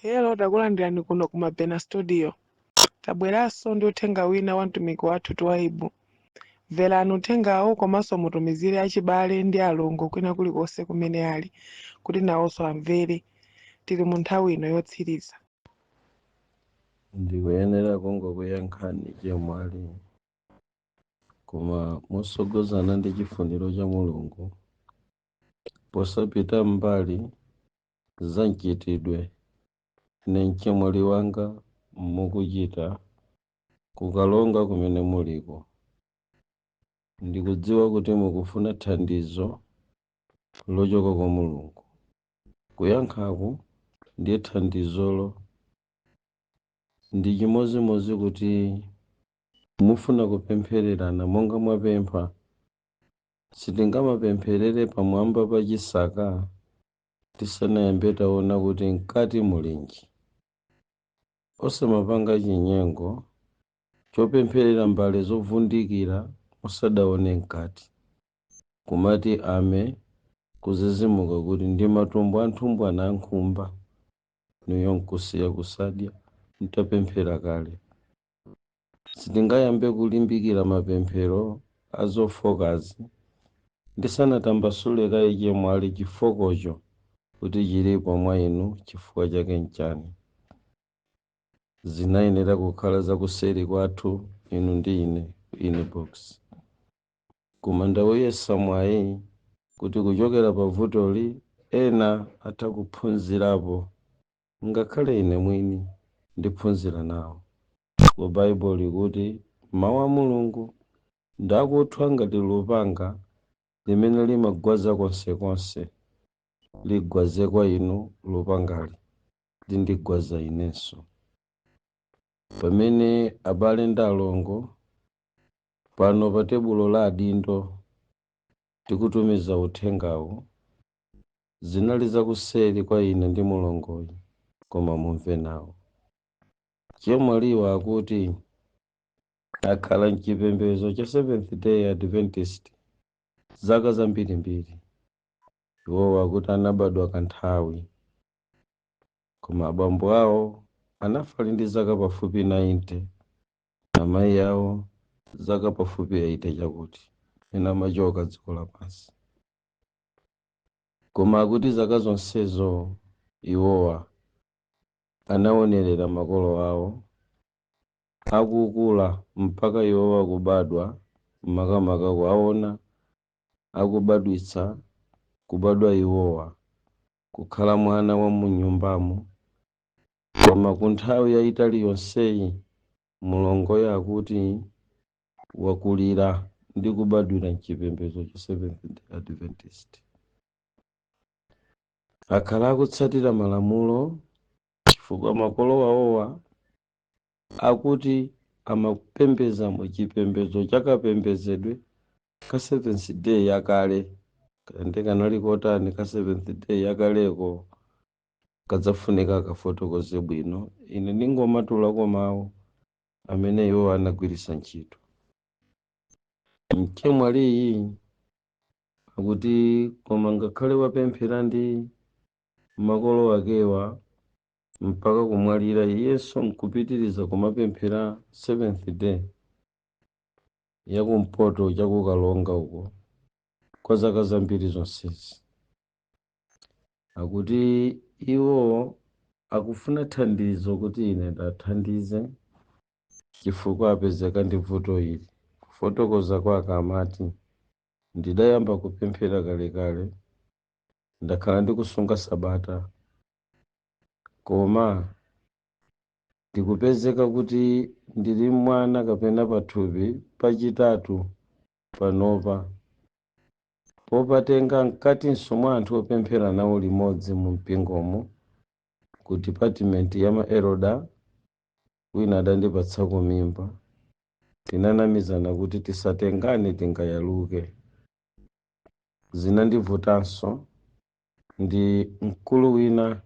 Hello, takulandirani kuno ku Mabena Studio. Tabweranso ndi uthenga wina wa mtumiki wathu Twaibu. Mverani uthengawo komanso mutumizire achibale ndi alongo kwina kulikonse kumene ali kuti nawonso amvere. Tili mu nthawi ino yotsiriza. Ndikuyenera kungokuyankhani chemwali koma mosogozana ndi chifuniro cha Mulungu posapita mbali za mchitidwe ne mchemwali wanga mukuchita kukalonga kumene muliko. Ndikudziwa kuti mukufuna thandizo lochoka kwa Mulungu. Kuyankhaku ndiye thandizolo ndi chimozimozi kuti mufuna kupemphererana monga mwapempha. Sitingamapempherere pamwamba pa chisaka tisanayambe taona kuti mkati mulinji. Osamapanga chinyengo chopempherera mbale zovundikira musadaone mkati. Kumati ame kuzizimuka kuti ndi matumbo anthumbwana ankhumba niyo nkusiya kusadya mtapemphera kale. Sitingayambe kulimbikira mapemphero azofokazi ndisanatambasule kaye chemwali chifokocho kuti chilipo mwa inu chifukwa chake nchani. Zinayenera kukhala zakuseri kwathu inu ndi ine box. Koma ndawuyesa mwayi kuti kuchokera pa vutoli ena atakuphunzirapo ngakhale ine mwini ndiphunzira nawo. Ku Bible kuti mawu a Mulungu ndakuthwa ngati lupanga limene limagwaza konsekonse. Ligwaze kwa inu lupangali lindigwaza inenso. Pamene abale ndi alongo pano pa tebulo la adindo tikutumiza uthengawo, zinali zakuseri kwa ine ndi mulongoyi koma mumve nawo. Chemwaliwa akuti akhala mchipembedzo cha Seventh Day Adventist zaka zambirimbiri. Iwowa akuti anabadwa kanthawi koma abambo awo anafa ali ndi zaka pafupi 90, amayi awo zaka pafupi 80 chakuti ena amachoka dziko lapansi. Koma akuti zaka zonsezo iwowa anaonerera makolo awo akukula mpaka iwowa kubadwa makamaka kuwaona akubadwitsa kubadwa iwowa kukhala mwana wa munyumbamo. Koma ku nthawi yayitali yonseyi mulongoyo akuti wakulira ndi kubadwira mchipembedzo cha Seventh Day Adventist. Akhala akutsatira malamulo chifukwa makolo awowa akuti amapembeza mu chipembedzo chakapembezedwe ka Seventh Day yakale. Kande kanali kotani ka Seventh Day yakaleko kadzafunika kafotokoze bwino. Ine ndingomatulako mawu amene iwo anagwiritsa ntchito. Mchemwaliyi akuti koma ngakhale wapemphera ndi makolo akewa mpaka kumwalira iyenso nkupitiriza kumapemphera Seventh Day yakumpoto chakukalonga uko kwa zaka zambiri zonsezi. Akuti iwo akufuna thandizo kuti ine ndathandize chifukwa apezeka ndi vuto ili. Kufotokoza kwake amati ndidayamba kupemphera kalekale, ndakhala ndikusunga sabata, koma ndikupezeka kuti ndili mwana kapena pathupi pachitatu panopa. Popatenga mkatinso mwa anthu opemphera nawo limodzi mu mpingomo ku department ya ma eroda wina adandipatsa kumimba. Tinanamizana kuti tisatengane tingayaluke. Zinandivutanso ndi mkulu wina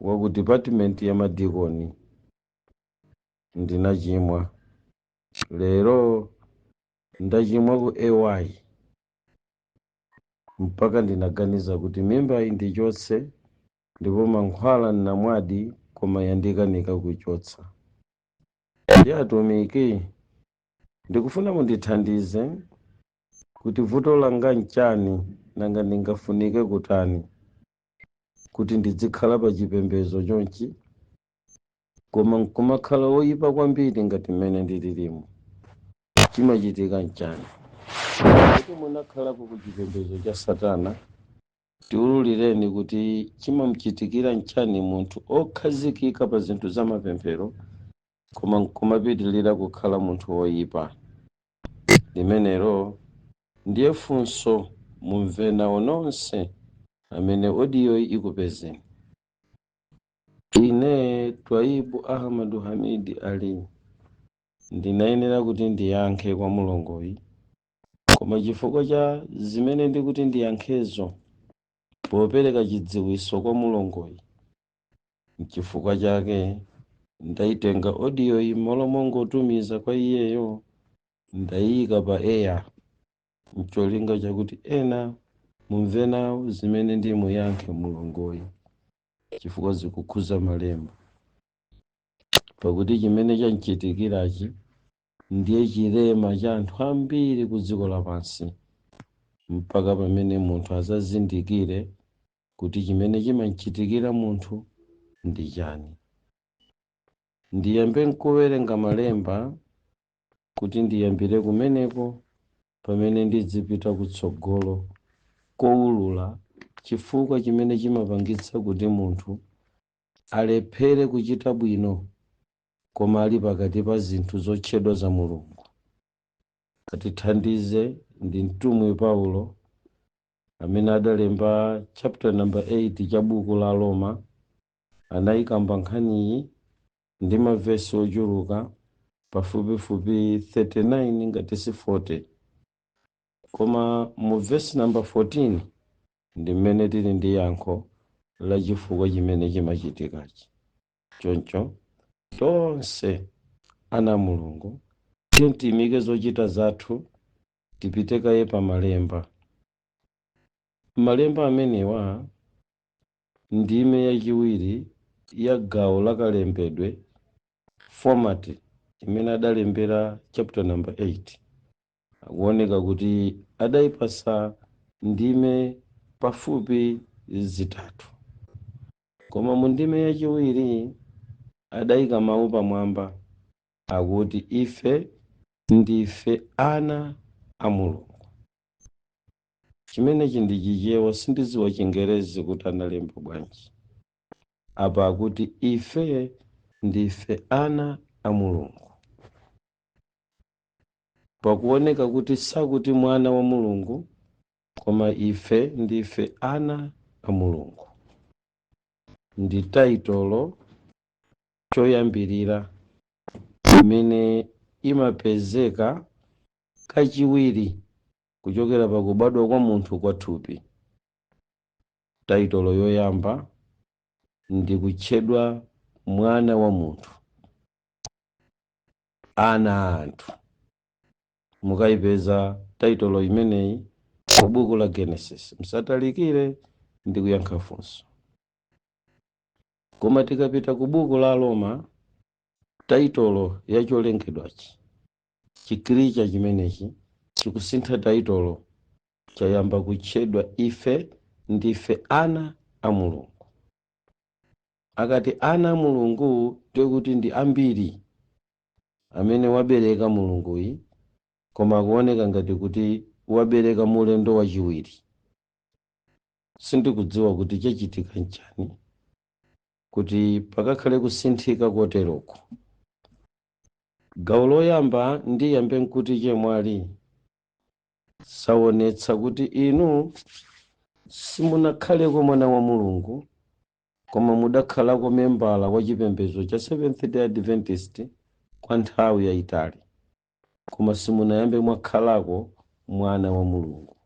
wa ku department ya madikoni. Ndinachimwa. Lero ndachimwa ku AY mpaka ndinaganiza kuti mimba iyi ndichotse ndipo mankhwala namwadi koma yandikanika kuchotsa. Ndi atumiki ndikufuna mundithandize kuti vuto langa nchani nanga ndingafunike kutani kuti ndizikhala pa chipembedzo chonchi koma nkumakhala woyipa kwambiri ngati mmene ndililimu. Chimachitika nchani? Kuti munakhalapo ku chipembedzo cha Satana, tiululireni kuti chimamuchitikira nchani munthu okhazikika pa zinthu za mapemphero koma nkumapitilira kukhala munthu woyipa. Limenelo ndiye funso mumve nawo nonse amene audio ikupezeni. Ine Twaibu Ahmadu Hamidi Ali ndinayenera kuti ndiyankhe kwa mulongoyi, koma chifukwa cha zimene ndikuti ndiyankhezo popereka chidziwiso kwa mulongoyi, chifukwa chake ndayitenga audio iyi molongotumiza kwa iyeyo ndayika pa air mcholinga chakuti ena mumve nawo zimene ndimuyankhe mulongoyi chifukwa zikukhuza malemba. Pakuti chimene chanchitikirachi ndiye chilema cha anthu ambiri ku dziko lapansi, mpaka pamene munthu azazindikire kuti chimene chimachitikira munthu ndi chani. Ndiyambe nkuwerenga malemba kuti ndiyambire kumeneko pamene ndizipita kutsogolo kowulula chifukwa chimene chimapangitsa kuti munthu alephere kuchita bwino koma ali pakati pa zinthu zotchedwa za Mulungu. Katithandize ndi mtumwi Paulo amene adalemba chapter number 8 cha buku la Roma, anayikamba nkhaniyi ndi mavesi ochuluka pafupifupi 39 ngati si 40, koma mu vesi number 14 ndi mmene tili ndi yankho la chifukwa chimene chimachitikachi. Choncho tonse ana Mulungu tiyimike zochita zathu tipite kaye pa malemba. Malemba amenewa ndime yachiwiri ya gawo lakalembedwe format imene adalembera chapter number 8. Akuoneka kuti adayipasa ndime pafupi zitatu, koma mu ndime yachiwiri adayika mawu pamwamba akuti ife ndife ana a Mulungu. Chimenechi ndi chichewa, sindidziwa Chingerezi kuti analemba bwanji. Apa akuti ife ndife ana a Mulungu, pakuoneka kuti sakuti mwana wa Mulungu koma ife ndife ana a Mulungu. Ndi taitolo choyambirira imene imapezeka kachiwiri kuchokera pakubadwa kwa munthu kwathupi. Taitolo yoyamba ndi kutchedwa mwana wa munthu, ana a anthu. Mukayipeza taitolo imeneyi ku buku la Genesis, musatalikire ndi kuyankha funso. Koma tikapita ku buku la Roma, taitolo yacholengedwachi chikricha chimenechi chikusintha taitolo, chayamba kutchedwa ife ndife ana a Mulungu. Akati ana a Mulungu tikuti ndi ambiri amene wabereka Mulunguyi, koma akuoneka ngati kuti wabereka mulendo wachiwiri. Sindikudziwa kuti chachitika nchani kuti pakakhale kusinthika koteroko. Gawo loyamba ndiyambe nkuti chemwali saonetsa kuti inu simunakhaleko mwana wa Mulungu koma mudakhalako membala wa chipembedzo cha Seventh Day Adventist kwa nthawi yayitali, koma simunayambe mwakhalako mwana wa Mulungu.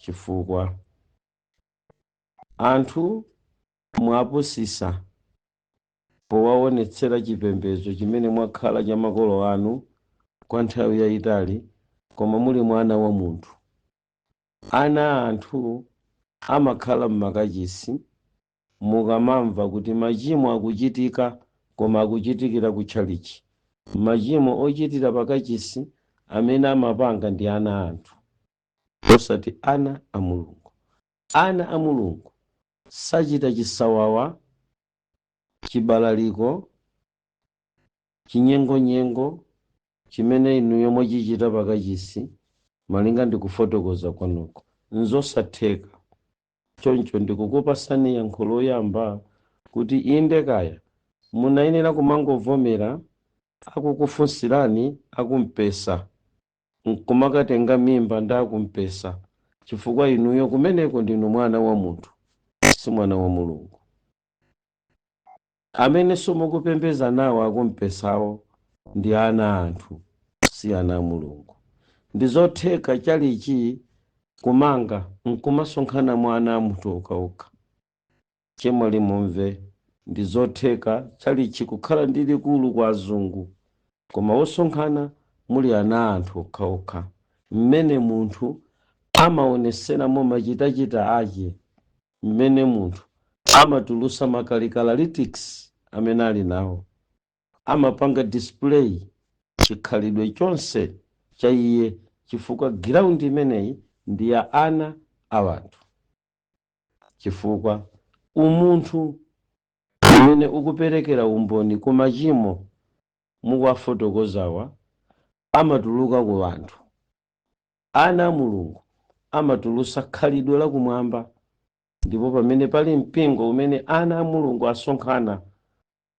Chifukwa anthu mwapusisa powaonetsera chipembedzo chimene mwakhala cha makolo anu kwa nthawi yayitali, koma muli mwana wa munthu. Ana a anthu amakhala m'makachisi mukamamva kuti machimo akuchitika koma akuchitikira kutchalichi, machimo ochitira pakachisi amene amapanga ndi ana anthu osati ana a Mulungu. Ana a Mulungu sachita chisawawa, chibalaliko, chinyengonyengo chimene inuyo mwachichita pakachisi malinga ndi kufotokoza kwanuko, nzosatheka. Choncho ndikukupasani yankho loyamba kuti inde kaya munayenera kumangovomera akukufunsirani akumpesa, nkumakatenga mimba ndi akumpesa, chifukwa inuyo kumeneko ndinu mwana wa munthu, si mwana wa Mulungu. Amene somukupembeza nawo akumpesawo ndi ana anthu, si ana a Mulungu. Ndizotheka chalichi kumanga nkumasonkhana mwana a munthu okhaokha. Chemwali mumve, ndizotheka chalichi kukhala ndi likulu kwa azungu, koma osonkhana muli ana anthu okhaokha, mmene munthu amaoneseramo machitachita ake, mmene munthu amatulusa makalikalalitics amene ali nawo, amapanga display chikhalidwe chonse cha iye, chifukwa ground imeneyi ndi ya ana a wanthu. Chifukwa umunthu umene ukuperekera umboni ku machimo mukuwafotokozawa amatuluka ku wanthu. Ana a Mulungu amatulusa khalidwe lakumwamba, ndipo pamene pali mpingo umene ana a Mulungu asonkhana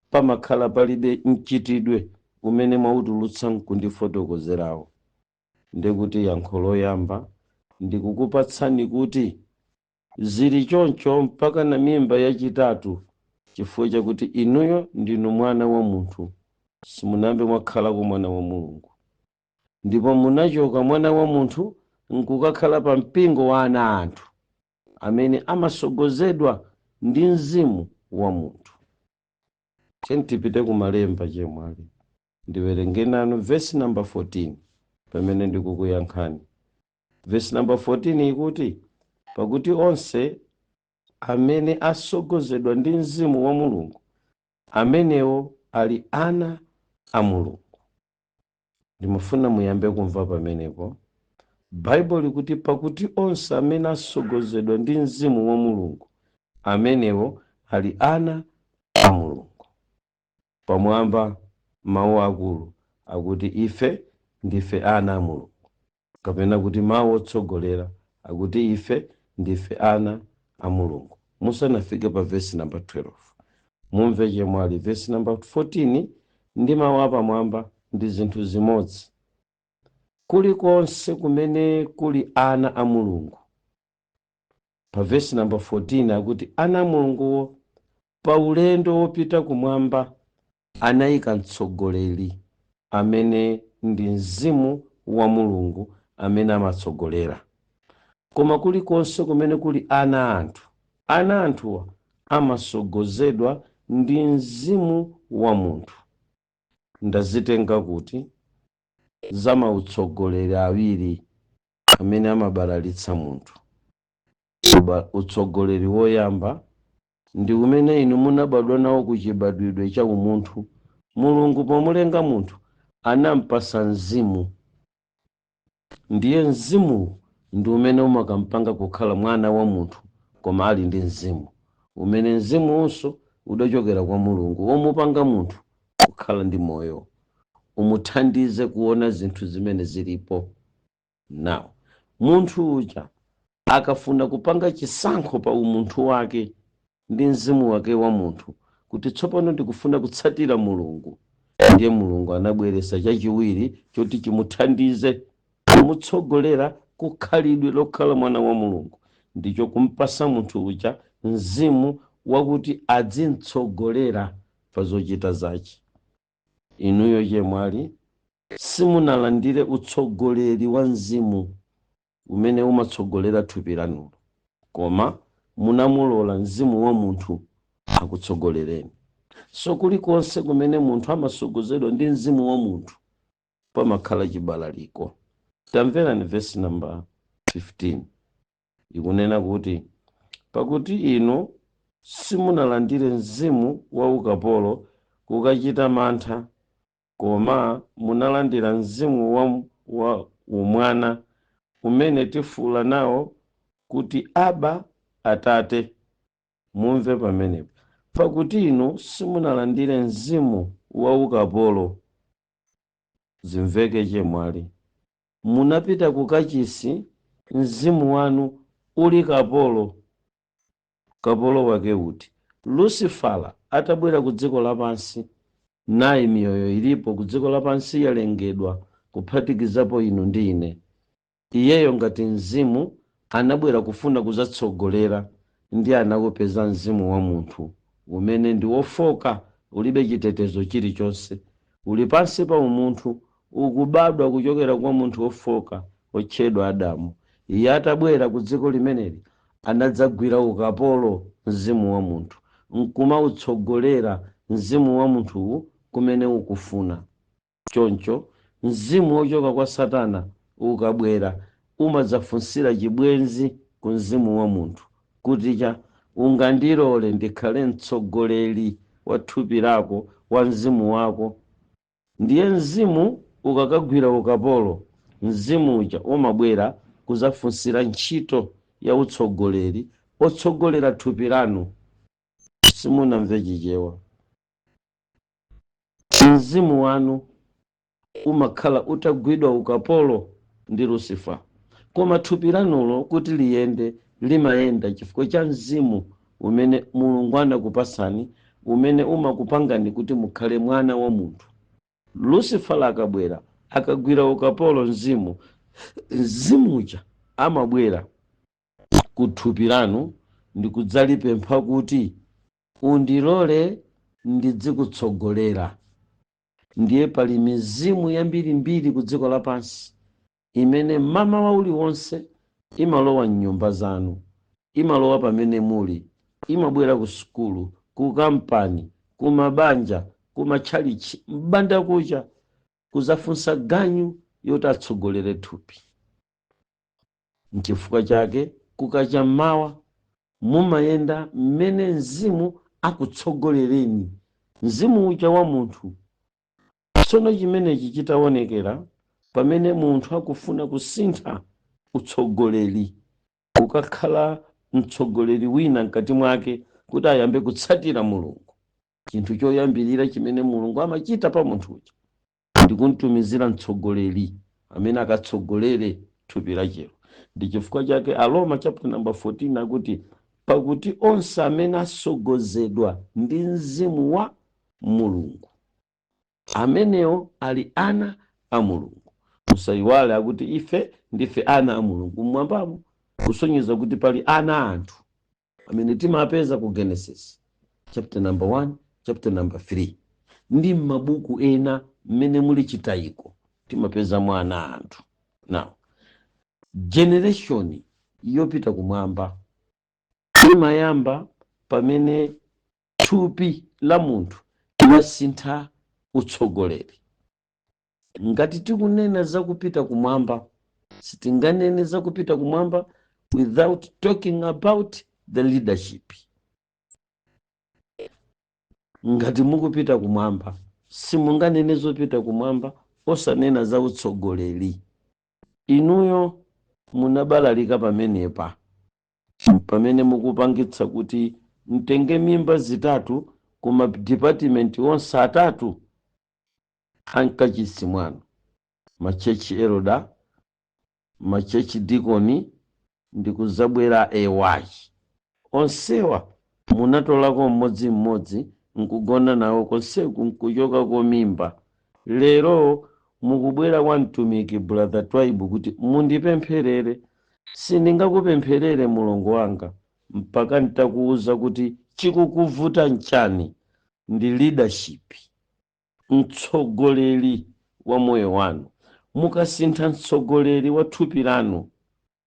pamakhala palibe mchitidwe umene mwautulutsa nkundifotokozerawo. Ndikuti yankho loyamba ndikukupatsani kuti zili choncho mpaka na mimba yachitatu, chifukwa chakuti inuyo ndinu mwana wa munthu, simunambe mwakhalako mwana wa Mulungu. Ndipo munachoka mwana wa munthu nkukakhala pa mpingo wa ana anthu amene amasogozedwa ndi mzimu wa munthu. Tipite kumalemba chemwali ndiwerenge nanu verse number 14 pamene ndikukuyankhani. Verse number 14 ikuti, pakuti onse amene asogozedwa ndi mzimu wa Mulungu amenewo ali ana a Mulungu. Ndimafuna muyambe kumva pamenepo. Bible likuti pakuti onse amene asogozedwa ndi mzimu wa Mulungu amenewo ali ana a Mulungu. Pamwamba mawu akulu akuti ife ndife ana a Mulungu, kapena kuti mawu otsogolera akuti ife ndife ana a Mulungu. Musanafike pa verse number 12 mumve chemwali. Verse number 14 ndi mawu apamwamba ndi zinthu zimodzi. Kulikonse kumene kuli ana a Mulungu, pa verse number 14 akuti ana a Mulunguwo pa ulendo wopita kumwamba anayika mtsogoleri amene ndi mzimu wa Mulungu amene amatsogolera. Koma kulikonse kumene kuli ana anthu, ana anthuwa amasogozedwa ndi mzimu wa munthu. Ndazitenga kuti za mautsogoleri awiri amene amabalalitsa munthu. Utsogoleri woyamba ndi umene inu munabadwa nawo kuchibadwidwe cha umunthu. Mulungu pomulenga munthu anampasa mzimu, ndiye mzimu ndi umene umakampanga kukhala mwana wa munthu, koma ali ndi mzimu umene mzimunso udachokera kwa Mulungu omupanga munthu kukhala ndi moyo, umuthandize kuona zinthu zimene zilipo. Now munthu uja akafuna kupanga chisankho pa umunthu wake ndi mzimu wake wa munthu kuti tsopano ndikufuna kutsatira Mulungu, ndiye Mulungu anabweretsa chachiwiri choti chimuthandize kumutsogolera kukhalidwe lokhala mwana wa Mulungu, ndicho kumpasa munthu uja mzimu wakuti adzimtsogolera pa zochita zake. Inuyo chemwali simunalandire utsogoleri wa mzimu umene umatsogolera thupi lanulo, koma munamulola mzimu wa munthu akutsogolereni. So kulikonse kumene munthu amasogozedwa ndi mzimu wa munthu pamakhala chibalaliko. Tamvera ni verse number 15 ikunena kuti pakuti inu simunalandire mzimu wa ukapolo kukachita mantha, koma munalandira mzimu wa umwana umene tifuwula nawo kuti Aba, Atate. Mumve pamenepo, pakuti inu simunalandire mzimu wa ukapolo, zimveke chemwali, munapita ku kachisi, mzimu wanu uli kapolo. Kapolo wake uti? Lusifala atabwera ku dziko lapansi, nayi miyoyo ilipo ku dziko lapansi yalengedwa kuphatikizapo inu ndi ine. Iyeyo ngati mzimu anabwera kufuna kuzatsogolera, ndi anakupeza mzimu wa munthu umene ndi wofoka, ulibe chitetezo chilichonse, uli pansi pa umunthu, ukubadwa kuchokera kwa munthu wofoka otchedwa Adamu. Iye atabwera ku dziko limeneli anadzagwira ukapolo mzimu wa munthu, nkumautsogolera mzimu wa munthuwu kumene ukufuna. Choncho mzimu wochoka kwa Satana ukabwera umadzafunsira chibwenzi ku mzimu wa munthu kuti ungandilole ndikhale mtsogoleri wa thupi lako, wa mzimu wako. Ndiye mzimu ukakagwira ukapolo, mzimu uja umabwera kuzafunsira ntchito ya utsogoleri, otsogolera thupi lanu. Simunamve chichewa. Mzimu wanu umakhala utagwidwa ukapolo ndi Lucifer, koma thupi lanulo kuti liyende limayenda chifukwa cha mzimu umene Mulungu anakupasani, umene umakupangani kuti mukhale mwana wa munthu. Lucifer akabwera akagwira ukapolo mzimu uja amabwera ku thupi lanu ndi kudzalipempha kuti undilole ndidzikutsogolera. Ndiye pali mizimu yambirimbiri ku dziko lapansi imene mama wa uliwonse imalowa mnyumba zanu, imalowa pamene muli, imabwera ku sukulu, ku kampani, ku mabanja, ku matchalichi, mbanda kucha, kuzafunsa ganyu yoti atsogolere thupi. N'chifukwa chake kukacha mmawa mumayenda mmene mzimu akutsogolereni, mzimu uja wa munthu. Tsono chimenechi chitaonekera pamene munthu akufuna kusintha utsogoleri, kukakhala mtsogoleri wina mkati mwake kuti ayambe kutsatira Mulungu. Chinthu choyambirira chimene Mulungu amachita pa munthu uja ndi kumtumizira mtsogoleri amene akatsogolere thupi lachero. Ndi chifukwa chake Aroma chapter number 14 akuti, pakuti onse amene asogozedwa ndi mzimu wa Mulungu, amenewo ali ana a Mulungu. Musayiwale akuti ife ndife ana a Mulungu mmwambamo, kusonyeza kuti pali ana anthu amene timapeza ku Genesis chapter number 1, chapter number 3, ndi mabuku ena mmene muli chitayiko timapeza mwana anthu. Now, generation yopita kumwamba imayamba pamene thupi la munthu limasintha utsogoleri. Ngati tikunena za kupita kumwamba, sitinganene za kupita kumwamba without talking about the leadership. Ngati mukupita kumwamba, simunganene zopita kumwamba osanena za utsogoleri. Inuyo munabalalika pamenepa, pamene mukupangitsa kuti mtenge mimba zitatu kuma department onse atatu ankachisi mwanu, machechi eroda, machechi dikoni, ndi kuzabwera AY. Onsewa munatolako mmodzi nkugona nawo konseku nkuchoka ko mimba. Lero mukubwera kwa mtumiki brother Twibe kuti mundipempherere. Sindingakupempherere mulongo wanga mpaka nitakuuza kuti chikukuvuta nchani. Ndi leadership, mtsogoleri wa moyo wanu. Mukasintha mtsogoleri wa thupi lanu,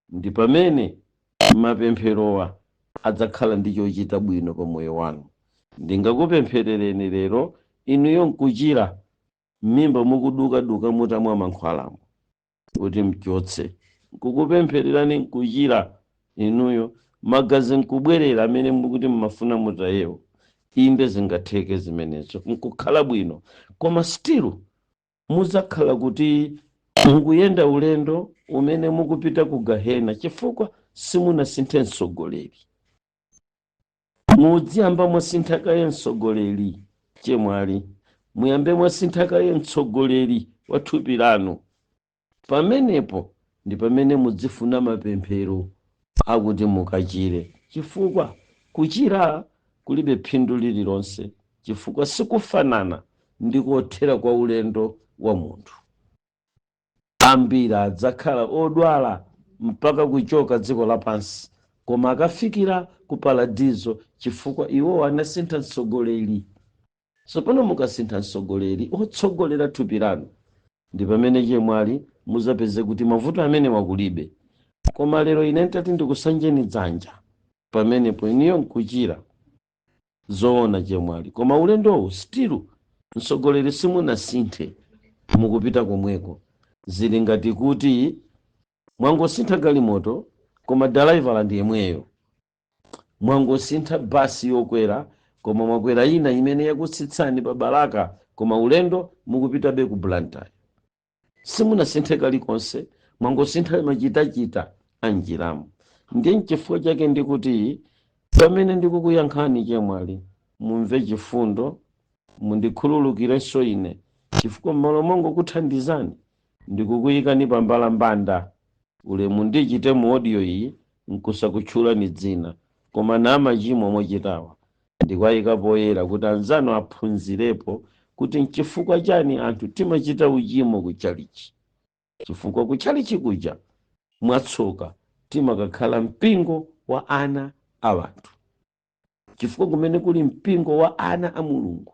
ndi pamene mapempherowa adzakhala ndi chochita bwino pa moyo wanu. Ndingakupempherereni lero inuyo nkuchira mimba mukuduka mutamwa mankhwalamo kuti mchotse. Nkukupemphererani nkuchira inuyo magazi nkubwerera amene mukuti mmafuna mutayewo, inde zingatheke zimenezo nkukhala bwino, koma still muzakhala kuti mukuyenda ulendo umene mukupita ku gahena chifukwa simunasinthe mtsogoleri. Mudziyamba mwasinthakaye mtsogoleri chemwali, muyambe mwasinthakaye mtsogoleri wa thupi lanu. Pamenepo ndi pamene mudzifuna mapemphero akuti mukachire, chifukwa kuchira kulibe phindu lililonse, chifukwa sikufanana ndi kothera kwa ulendo wa munthu. Ambiri adzakhala odwala mpaka kuchoka dziko lapansi, koma akafikira ku paradizo chifukwa iwo anasintha mtsogoleri. Tsopano mukasintha mtsogoleri otsogolera thupi lanu, ndi pamene chemwali muzapeze kuti mavuto amene wakulibe. Koma lero ine ntati ndikusanjeni dzanja, pamenepo iniyo nkuchira zoona chemwali, koma ulendowu still mtsogoleri simunasinthe, mukupita komweko. Zili ngati kuti mwangosintha galimoto koma driver ndi yemweyo, mwangosintha basi yokwera koma mwakwera ina imene yakutsitsani pa Baraka, koma ulendo mukupitabe ku Blantyre. Simunasinthe kalikonse, mwangosintha machitachita anjiramu. Ndiye chifukwa chake ndikuti pamene ndikukuyankhani chemwali mumve chifundo, mundikhululukirenso ine, chifukwa m'malo mongokuthandizani ndikukuyikani pa mbalambanda. Ulemu ndichite mu audio iyi nkusakutchulani dzina, koma na machimo mochitawa ndikwayika poyera kuti anzanu aphunzirepo kuti nchifukwa chani anthu timachita uchimo kuchalichi. Chifukwa kuchalichi kuja mwatsoka timakakhala mpingo wa ana a wanthu. Chifukwa kumene kuli mpingo wa ana a Mulungu,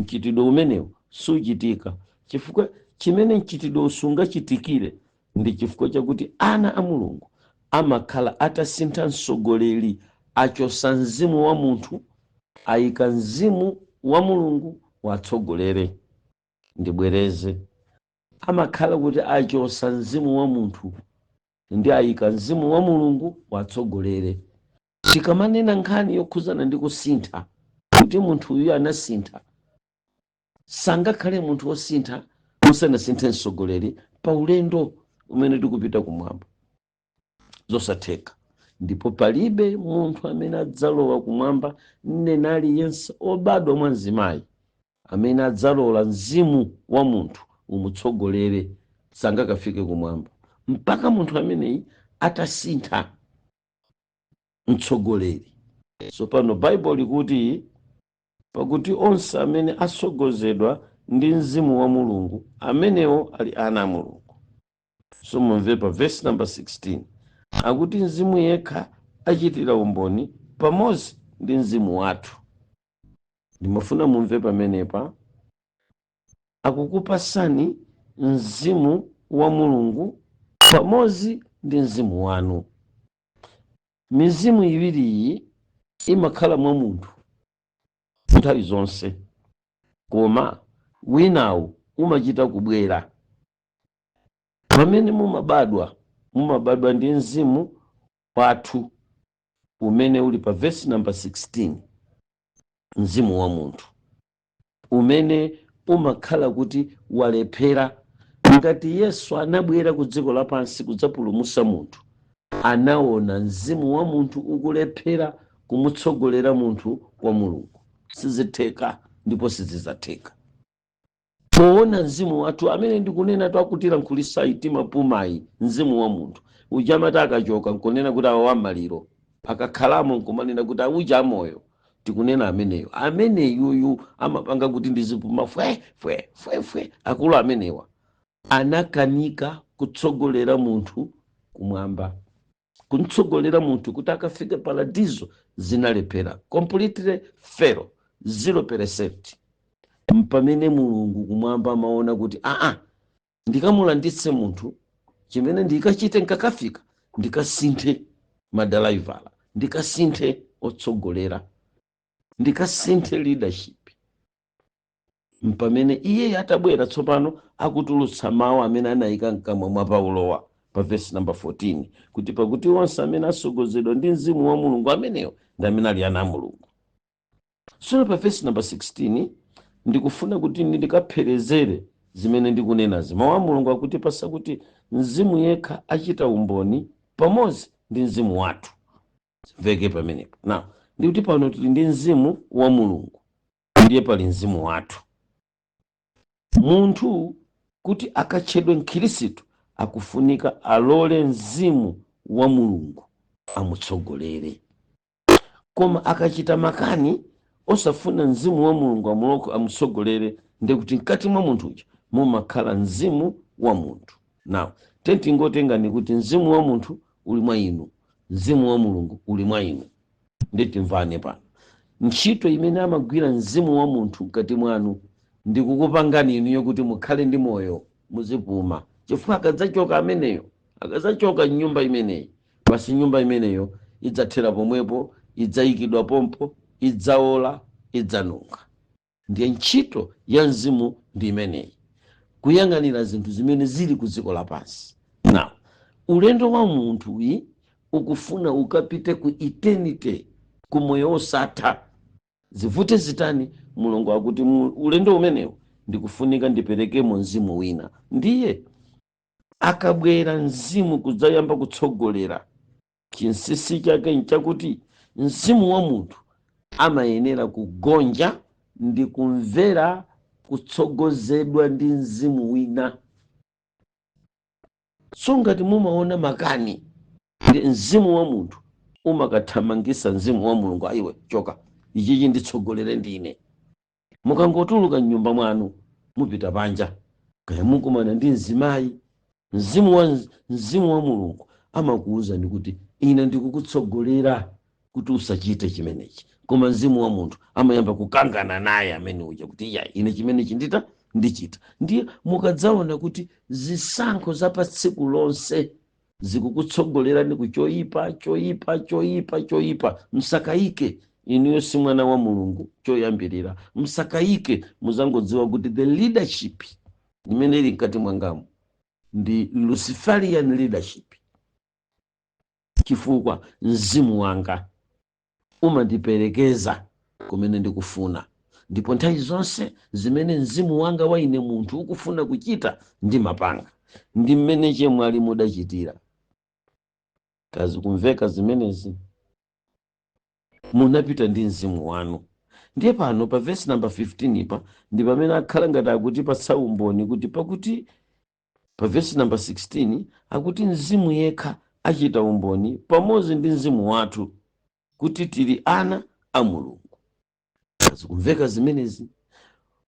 mchitidwe umenewu suchitika. Chifukwa chimene mchitidwe usungachitikire ndi chifukwa chakuti ana a Mulungu amakhala atasintha mtsogoleri, achosa mzimu wa munthu, ayika mzimu wa Mulungu watsogolere. Ndibwereze, amakhala kuti achosa mzimu wa munthu ndi ayika mzimu wa Mulungu watsogolere. Tikamanena nkhani yokhuzana ndi kusintha, kuti munthu uyu anasintha, sangakhale munthu wosintha musanasinthe mtsogoleri pa ulendo umene tikupita kumwamba. Zosatheka. Ndipo palibe munthu amene adzalowa kumwamba, mnena aliyense obadwa mwa mzimayi amene adzalola mzimu wa munthu umutsogolere, sangakafike kumwamba mpaka munthu ameneyi atasintha mtsogoleri. Tsopano Bible likuti pakuti onse amene asogozedwa ndi mzimu wa Mulungu amenewo ali ana a Mulungu. So mumve pa verse number 16 akuti mzimu yekha achitira umboni pamodzi ndi mzimu wathu. Ndimafuna mumve pamenepa akukupasani mzimu wa Mulungu pamodzi ndi mzimu wanu. Mizimu iwiri iyi imakhala mwa munthu nthawi zonse, koma winawu umachita kubwera. Pamene mumabadwa ndi mzimu wathu umene uli pa verse number 16, mzimu wa munthu umene umakhala kuti walephera. Ngati Yesu anabwera ku dziko lapansi kudzapulumutsa munthu, anaona mzimu wa munthu ukulephera kumutsogolera munthu kwa Mulungu. Sizitheka ndipo sizidzatheka. Poona mzimu wathu amene ndikunena twakutira nkhulisa itima pumayi, mzimu wa munthu ujamata akachoka nkunena kuti awa maliro, akakhalamo nkumanena kuti auja amoyo, tikunena ameneyuyu amapanga kuti ndizipuma fwe. Akulu amenewa anakanika kutsogolera munthu kumwamba, kumtsogolera munthu kuti akafike paradizo zinalephera. Completely fail, 0%. Mpamene Mulungu kumwamba maona kuti ndikamulanditse munthu, chimene ndikachite nkakafika ndikasinthe madalaivala, ndikasinthe otsogolera, ndikasinthe leadership. Mpamene iye atabwera tsopano akutulutsa mawu amene anayika mkamwa mwa Paulowa, pa verse number 14 kuti pakuti onse amene asogozedwa ndi mzimu wa mulungu ameneyo ndi amene ali ana a mulungu. Tsono pa verse number 16 ndikufuna kuti ndikapherezere zimene ndikunenazi. Mawu a mulungu akuti pasakuti mzimu yekha achita umboni pamodzi ndi mzimu wathu. Zimveke pamenepo. Now ndikuti pano tili ndi mzimu wa mulungu ndiye pali mzimu wathu. Munthu kuti akatchedwe mkhristu akufunika alole mzimu wa mulungu amutsogolere. Koma akachita makani osafuna mzimu wa mulungu amutsogolere ndikuti mkati mwa munthu uja mumakhala mzimu wa munthu. Now tingotenga kuti mzimu wa munthu uli mwa inu, mzimu wa mulungu uli mwa inu. Nditimvane pano. Ntchito imene amagwira mzimu wa munthu mkati mwanu ndikukupangani inuyo kuti mukhale ndi moyo muzipuma. Chifukwa akadzachoka ameneyo, akadzachoka nyumba imeneyi, basi nyumba imeneyo idzathera pomwepo, idzayikidwa pompo, idzaola, idzanunkha. Ndiye ntchito ya mzimu ndi imeneyi, kuyang'anira zinthu zimene zili ku dziko lapansi. Now ulendo wa munthu uyi ukufuna ukapite ku eternity, ku moyo osatha. Zivute zitani, mulungu akuti ulendo umenewo ndikufunika ndiperekemo mzimu wina. Ndiye akabwera mzimu kudzayamba kutsogolera, chinsinsi chake nchakuti mzimu wa munthu amayenera kugonja ndi kumvera kutsogozedwa ndi mzimu wina. So ngati mumaona makani ndi mzimu wa munthu umakathamangisa mzimu wa mulungu, ayiwe choka, ichichi nditsogolere ndine. Mukangotuluka mnyumba mwanu mupita panja, kaya mukumana ndi mzimayi, mzimu wa mulungu amakuuza ndikuti ine ndikukutsogolera kuti usachite chimenechi. Koma mzimu wa munthu amayamba kukangana naye amene uja kuti ya ine chimenechi ndichita. Ndiye mukadzaona kuti zisankho za pa tsiku lonse zikukutsogolerani ku choyipa, msakayike. Inuyo si mwana wa mulungu choyambirira, msakayike. Muzangodziwa kuti the leadership imene ili mkati mwangamu ndi Luciferian leadership. Chifukwa mzimu wanga umandiperekeza kumene ndikufuna, ndipo nthawi zonse zimene mzimu wanga wa ine munthu ukufuna kuchita ndi mapanga. Ndi mmene chemwe ali mudachitira. Kazi kumveka zimenezi munapita ndi mzimu wanu. Ndiye pano pa verse number 15 pa ndi pamene akhala ngati akuti patsa umboni kuti pakuti pa verse number 16 akuti mzimu yekha achita umboni pamodzi ndi mzimu wathu kuti tili ana a mulungu. Kazi kumveka zimenezi.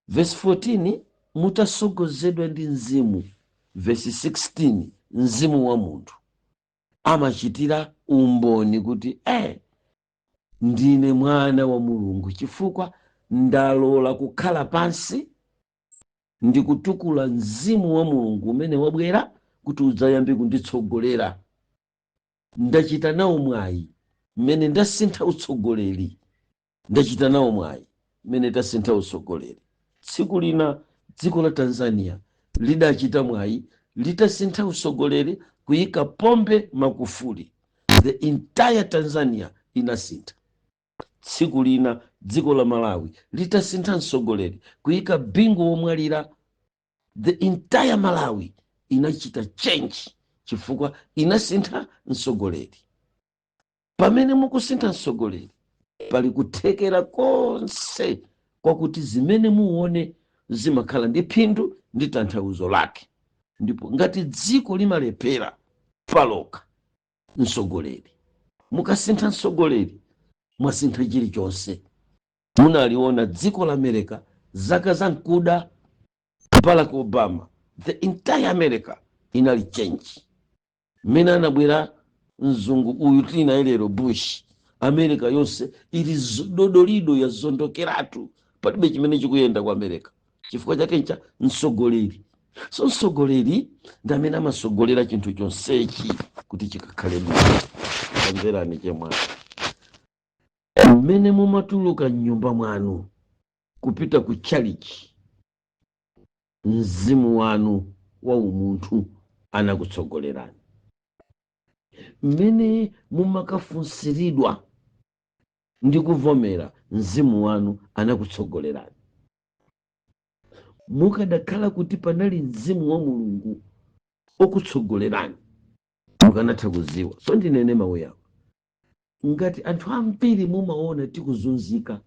Verse 14 mutasogozedwa ndi mzimu. Verse 16 mzimu wa munthu amachitira umboni kuti ndine mwana wa mulungu, chifukwa ndalola kukhala pansi ndi kutukula mzimu wa mulungu umene wabwera kuti udzayambe kunditsogolera. Ndachita nawo mwayi mmene ndasintha utsogoleri, ndachita nawo mwayi mmene ndasintha utsogoleri. Tsiku lina dziko la Tanzania lidachita mwayi litasintha utsogoleri kuyika Pombe Magufuli, the entire Tanzania inasintha. Tsiku lina dziko la Malawi litasintha mtsogoleri kuyika Bingu womwalira, the entire Malawi inachita change chifukwa inasintha mtsogoleri. Pamene mukusintha mtsogoleri pali kuthekera konse kwakuti zimene muone zimakhala ndi phindu ndi tanthauzo lake. Ndipo ngati dziko limalephera palokha mtsogoleri, mukasintha mtsogoleri mwasintha chilichonse. Munaliona dziko la America zaka za mkuda Barack Obama, the entire America inali change. Mmene anabwera mzungu uyu tina ilero Bush, America yonse ili dodolido ya zondokeratu, palibe chimene chikuyenda kwa America. Chifukwa chake ncha mtsogoleri. So mtsogoleri ndi amene amasogolera chinthu chonsechi kuti chikakhale bwino. Tamverani chemwana. Mmene mumatuluka nyumba mwanu kupita ku chalichi, mzimu wanu wa umunthu anakutsogolerani. mmene mumakafunsiridwa ndi kuvomera mzimu wanu anakutsogolerani. Mukadakhala kuti panali mzimu wa mulungu okutsogolerani mukanatha kuziwa. So ndinene mawu yawo, ngati anthu ambiri mumaona tikuzunzika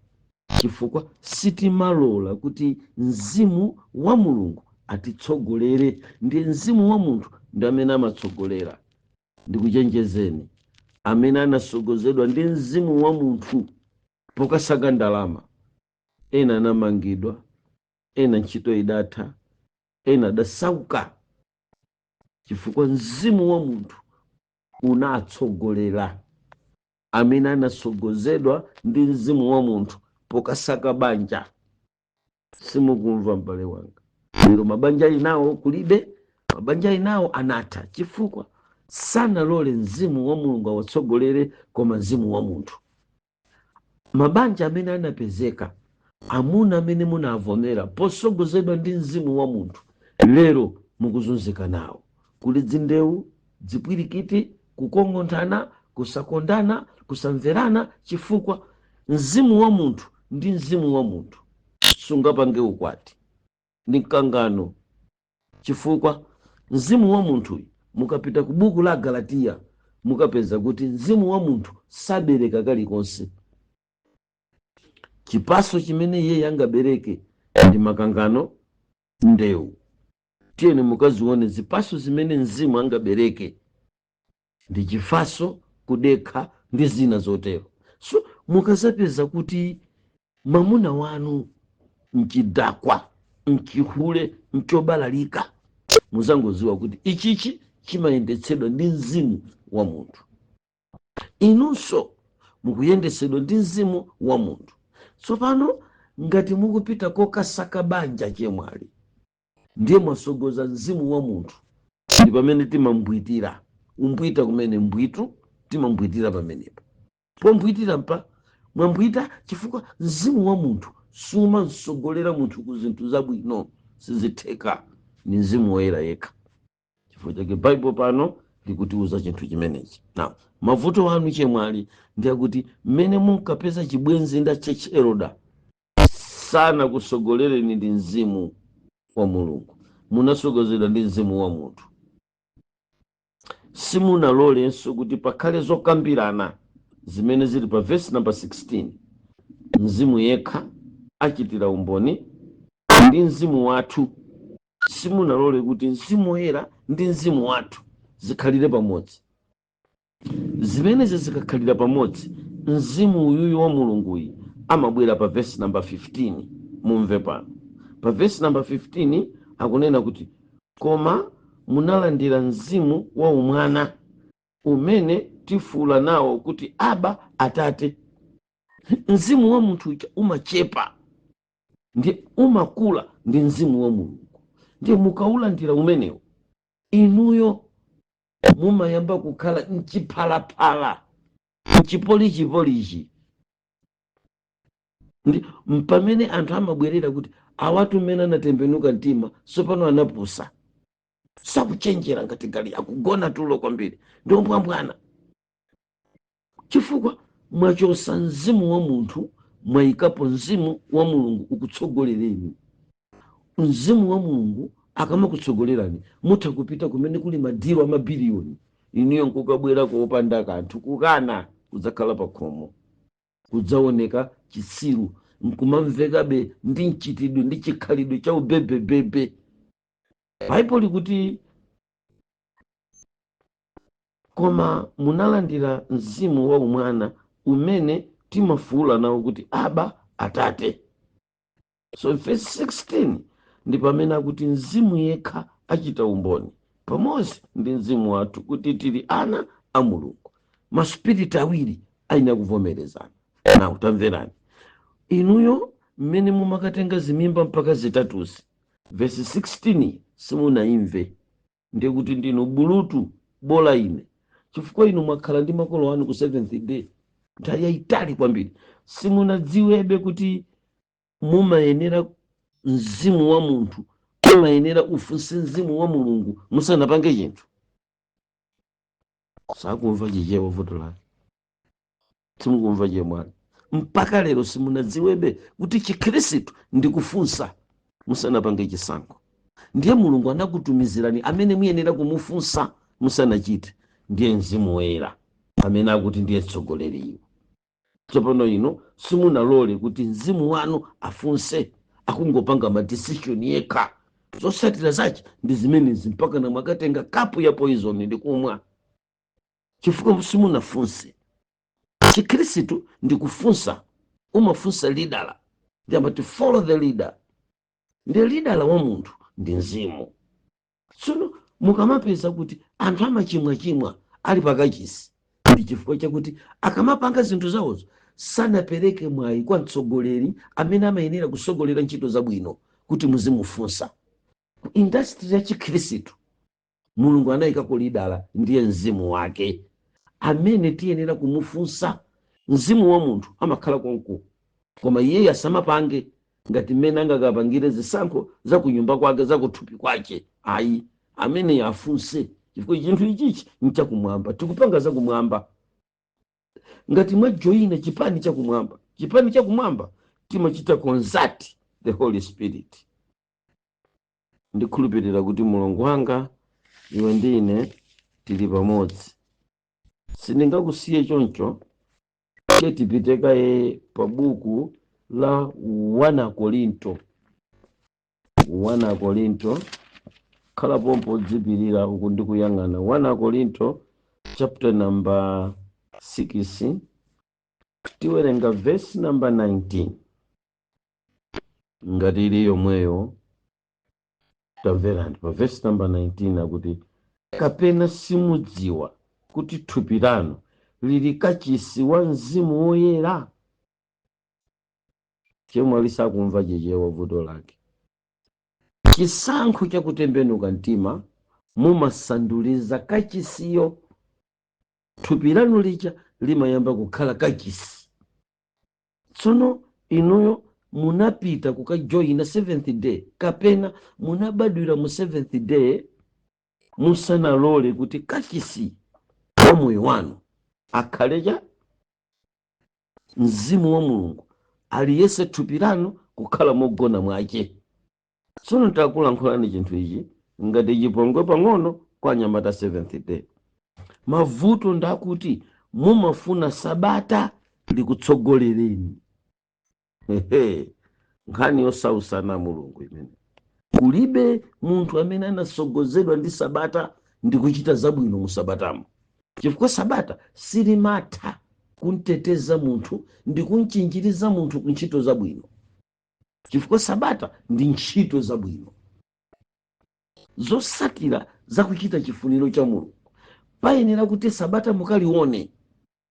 chifukwa sitimalola kuti mzimu wa mulungu atitsogolere. Ndi mzimu wa munthu ndi amene amatsogolera. Ndikuchenjezeni, amene anasogozedwa ndi mzimu wa munthu pokasaka ndalama, ena anamangidwa, ena ntchito idatha, ena adasauka chifukwa mzimu wa munthu unatsogolera. Amene anasogozedwa ndi mzimu wa munthu pokasaka banja. Simukumva m'bale wanga? Lero mabanja inawo kulibe, mabanja inawo anatha chifukwa sanalole mzimu wa mulungu awatsogolere koma mzimu wa munthu. Mabanja amene anapezeka, amuna amene munavomera posogozedwa ndi mzimu wa munthu, lero mukuzunzika nawo. Kuli dzindewu, dzipwirikiti, kukongontana, kusakondana, kusamverana chifukwa mzimu wa munthu ndi mzimu wa munthu sungapange ukwati ndi mkangano. Chifukwa mzimu wa munthu, mukapita ku buku la Galatiya mukapeza kuti mzimu wa munthu sabereka kalikonse. Chipaso chimene iye angabereke ndi makangano, ndewu. Tiyeni mukazione zipaso zimene mzimu angabereke ndi chifaso, kudekha ndi zina zotero. So mukazapeza kuti mamuna wanu mchidakwa, mchihule, mchobalalika, muzangoziwa kuti ichichi chimayendetsedwa ndi mzimu wa munthu. Inunso mukuyendesedwa ndi mzimu wa munthu. Tsopano ngati mukupita kokasaka banja chemwali, ndiye mwasogoza mzimu wa munthu. Ndi pamene timambwitira. Umbwita kumene mbwitu, timambwitira pamenepo. Pombwitira mpa mwambwita chifukwa mzimu wa munthu sumasogolera munthu ku zinthu zabwino, sizitheka. Ni mzimu woyera yekha. Chifukwa chake Bible pano likutiuza chinthu chimenechi. Now, mavuto wanu chemwali ndi akuti mmene munkapeza chibwenzi nda church elder sana kusogolereni ndi mzimu wa mulungu, munasogozedwa ndi mzimu wa munthu. Simunalolenso kuti pakhale zokambirana zimene zili pa verse number 16. Mzimu yekha achitira umboni ndi mzimu wathu. Simunalole kuti mzimu woyera ndi mzimu wathu zikhalire pamodzi. Zimenezi zikakhalira pamodzi, mzimu uyuyu wa mulunguyi amabwera pa verse number 15. Mumve pano pa verse number 15 akunena kuti koma munalandira mzimu wa umwana umene tifuula nawo kuti Aba, Atate. Mzimu wa munthu umachepa ndi umakula ndi mzimu wa mulungu. Ndiye mukaulandira umenewo, inuyo mumayamba kukhala mchiphalaphala, mchipolichipolichi. Ndi mpamene anthu amabwerera kuti awatu mmene anatembenuka mtima sopano anapusa, sakuchenjera ngati gali akugona tulo kwambiri, ndi ombwambwana. Chifukwa mwachosa mzimu wa munthu mwayikapo mzimu wa mulungu ukutsogolereni. Mzimu wa mulungu akamakutsogolerani mutha kupita kumene kuli madiro amabiliyoni, inuyo nkukabwera kopanda kanthu, kukana kudzakhala pa khomo, kudzaoneka chitsiru, nkumamvekabe ndi mchitidwe ndi chikhalidwe cha ubebebebe. Bible likuti koma munalandira mzimu wa umwana umene timafuula nawo kuti Aba, Atate. So verse 16 ndi pamene akuti mzimu yekha achita umboni pamodzi ndi mzimu wathu kuti tili ana a mulungu. Maspiriti awiri aina kuvomerezana. Na utamverani inuyo mmene mumakatenga zimimba mpaka zitatuzi, verse 16 simunaimve, ndiye kuti ndinu bulutu bola ine, chifukwa inu mwakhala ndi makolo anu ku 7th day nthawi yayitali kwambiri. Simunadziwebe kuti mumayenera mzimu wa munthu, mumayenera ufunse mzimu wa mulungu musanapange chinthu. sakumva chichewa vuto lake, simukumva chemwali mpaka lero simunadziwebe kuti chikhristu ndikufunsa musanapange chisankho. Ndiye mulungu anakutumizirani amene muyenera kumufunsa musanachite, ndiye Mzimu Woyera amene akuti ndiye mtsogoleri iwo. Tsopano ino simunalole kuti mzimu wanu afunse, akungopanga madecision yekha. Zotsatira zache ndi zimenezi mpaka na mwakatenga kapu ya poison ndi kumwa, chifukwa simunafunse. Chikhristu ndikufunsa, umafunsa leader, ndi amati follow the leader. Ndi leader wa munthu ndi mzimu. Tsono mukamapeza kuti anthu amachimwachimwa ali pakachisi, ndi chifukwa chakuti akamapanga zinthu zawozo sanapereke mwayi kwa mtsogoleri amene amayenera kusogolera ntchito zabwino kuti muzimufunsa. Industry ya chikhristu mulungu anayikako lidala, ndiye mzimu wake amene tiyenera kumufunsa. Mzimu wa munthu amakhala konko, koma iye asamapange ngati mmene angakapangire zisankho za kunyumba kwake, za kuthupi kwake. Ayi, amene afunse, chifukwa chinthu ichichi nchakumwamba, tikupanga zakumwamba. Ngati mwajoyina chipani chakumwamba timachita consult the Holy Spirit. Ndikhulupirira kuti mulungu wanga iwe ndine tili pamodzi, sindingakusiye choncho. Tipite kaye pa buku la 1 Korinto khala pompo dzipirira uku ndikuyang'ana. 1 Korinto chapter number 6 tiwerenga verse number 19. Ngati ili yomweyo tamverani pa verse number 19 akuti, kapena simudziwa kuti thupi lanu lili kachisi wa Mzimu Woyera? Chemwali sakumva chichewa vuto lake. Chisankho chakutembenuka mtima mumasanduliza kachisiyo. Thupi lanu lija limayamba kukhala kachisi. Tsono inuyo munapita kukajoyina seventh day, kapena munabadwira mu seventh day musanalole kuti kachisi wa moyo wanu akhaleja Mzimu wa Mulungu aliyese thupi lanu kukhala mogona mwake. Tsono takulankhulani chinthu ichi ngati chipongwe pang'ono kwa nyamata seventh day. Mavuto ndakuti mumafuna sabata likutsogolereni. Nkhani yosausana mulungu imene. Kulibe munthu amene anasogozedwa ndi sabata ndi kuchita zabwino mu sabatamo, chifukwa sabata silimatha kunteteza munthu ndi kunchinjiriza munthu ku ntchito zabwino, chifukwa sabata ndi ntchito zabwino zosatira zakuchita chifuniro cha mulungu. Payenera kuti sabata mukalione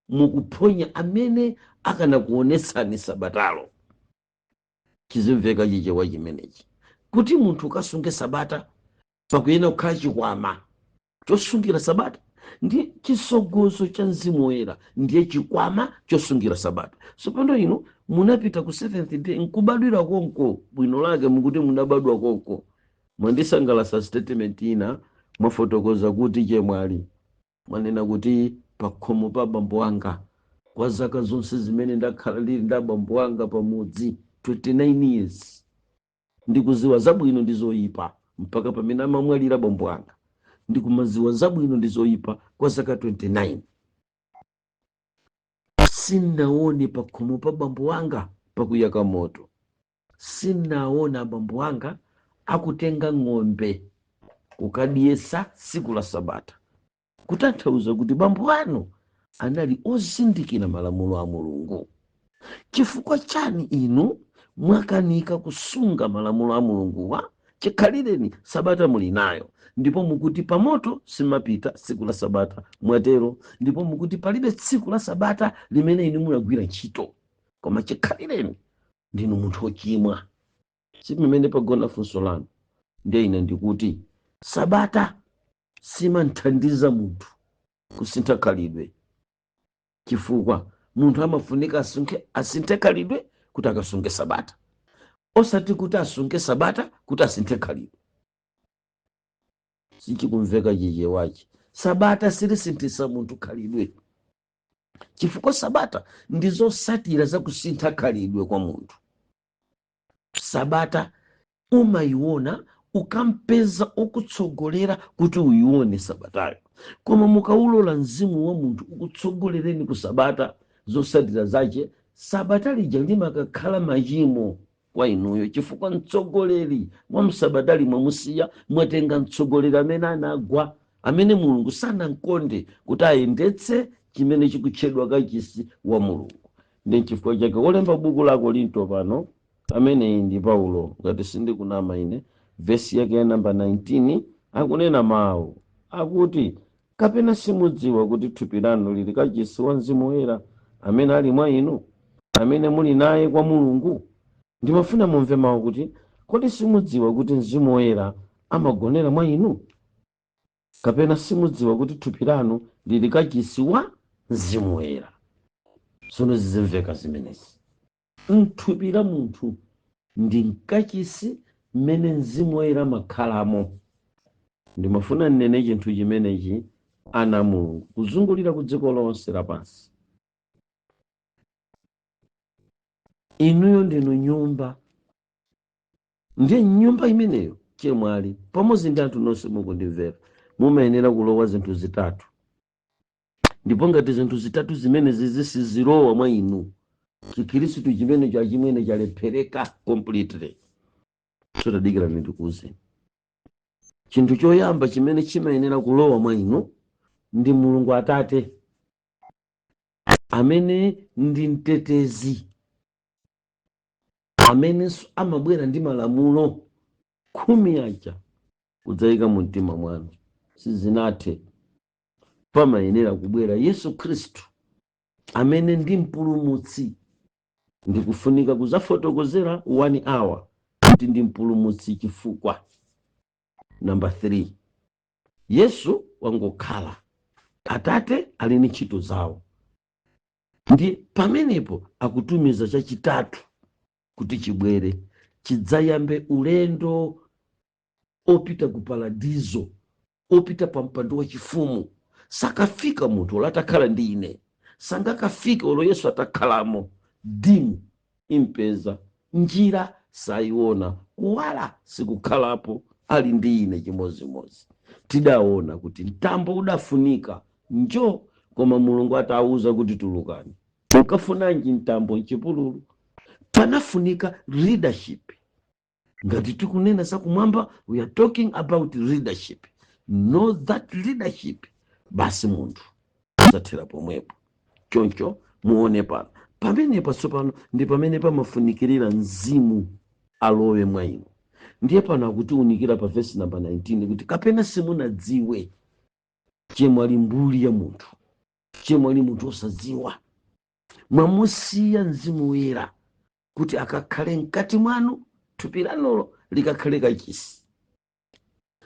mukuphonya amene akanakuonetsani sabatalo. Chizimveka chichewa chimenechi kuti munthu ukasunge sabata pakuyena kukhala chikwama chosungira sabata. Ndiye chisogozo cha Mzimu Woyera, ndiye chikwama chosungira sabata. Sopano ino munapita ku seventh day nkubadwira konko, bwino lake mukuti munabadwa konko. Mwandisangalatsa statement ina mwafotokoza kuti chemwali mwanena kuti pakhomo pa bambo anga kwa zaka zonse zimene ndakhala ndili ndi bambo anga pamodzi 29 years ndikuziwa zabwino ndi zoyipa mpaka pamene amamwalira bambo anga. Ndikumaziwa zabwino ndi zoyipa kwa zaka 29. Sinaone pakhomo pa bambo anga pakuyaka moto. Sinaona bambo anga akutenga ng'ombe kukadyesa tsiku la sabata, kutanthauza kuti bambo anu anali ozindikira malamulo a mulungu. Chifukwa chani inu mwakanika kusunga malamulo a mulunguwa? Chikhalireni sabata muli nayo, ndipo mukuti pamoto simapita tsiku la sabata mwatero, ndipo mukuti palibe tsiku la sabata limene inu munagwira ntchito, koma chikhalireni ndinu munthu wochimwa. Simene pagona funso lanu. Ndiye ine ndikuti sabata simanthandiza munthu kusintha khalidwe, chifukwa munthu amafunika asinthe khalidwe kuti akasunge sabata, osati kuti asunge sabata kuti asinthe khalidwe. Sichikumveka chichewachi. sabata silisinthisa munthu khalidwe, chifukwa sabata ndizosatira zakusintha khalidwe kwa munthu. Sabata umayiona ukampeza okutsogolera kuti uyione sabatayo, koma mukaulola mzimu wa munthu ukutsogolereni ku sabata zosatira zace, sabata lija limakakhala machimo kwa inuyo, chifukwa mtsogoleri wa msabatali mwamusiya, mwatenga mtsogoleri amene anagwa, amene mulungu sanamkonde kuti ayendetse chimene chikutchedwa kachisi wa mulungu. Ndi chifukwa chake wolemba buku la Korinto pano, amene ndi Paulo ngati sindikunama ine, vesi yake ya namba 19 akunena mawu akuti, kapena simudziwa kuti thupi lanu lili kachisi wa Mzimu Woyera amene ali mwa inu, amene muli naye kwa Mulungu? Ndimafuna mumve mawu kuti, kodi simudziwa kuti Mzimu Woyera amagonera mwa inu? Kapena simudziwa kuti thupi lanu lili kachisi wa Mzimu Woyera? Sono zizimveka zimenezi. Mthupi la munthu ndi mkachisi mmene Mzimu Woyera amakhalamo. Ndimafuna nnene chinthu chimenechi, ana Mulungu kuzungulira ku dziko lonse lapansi. Inuyo ndinu nyumba, ndiye nyumba imeneyo chemwali pamodzi ndi anthu nonse mukundimvera mumayenera kulowa zinthu zitatu, ndipo ngati zinthu zitatu zimenezi zisizilowa mwa inu, chikhristu chimenecho achimwene chalephereka completely. Tadikira ndikuwuzeni chinthu choyamba chimene chimayenera kulowa mwa inu ndi Mulungu Atate, amene ndi mtetezi, amene amabwera ndi malamulo khumi aja kudzayika mu mtima mwanu. Sizinathe, pamayenera kubwera Yesu Khristu amene ndi mpulumutsi. Ndikufunika kuzafotokozera 1 hour kuti ndi mpulumutsi chifukwa. Number 3, Yesu wangokhala, Atate ali ni ntchito zawo, ndi pamenepo akutumiza chachitatu kuti chibwere chidzayambe ulendo opita ku paradizo, opita pa mpando wa chifumu. Sakafika munthu olatakhala ndi ine, sangakafika olo Yesu atakhalamo. Dimu impeza, njira sayiona, kuwala sikukhalapo, ali ndi ine chimozimozi. Tidaona kuti mtambo udafunika njo, koma Mulungu atawuza kuti tulukani. Mukafunanji mtambo mchipululu? Panafunika leadership. Ngati tikunena za kumwamba, we are talking about leadership. Know that leadership. Basi munthu sathera pomwepo. Choncho muone pano, pamene patsopano ndi pamene pamafunikirira mzimu alowe mwa inu. Ndiye pano akutiunikira pa verse number 19 kuti, kapena simunadziwe chemwali mbuli ya munthu, chemwali munthu osadziwa, mwamusiya Mzimu Woyera kuti akakhale mkati mwanu, thupi lanolo likakhale kachisi.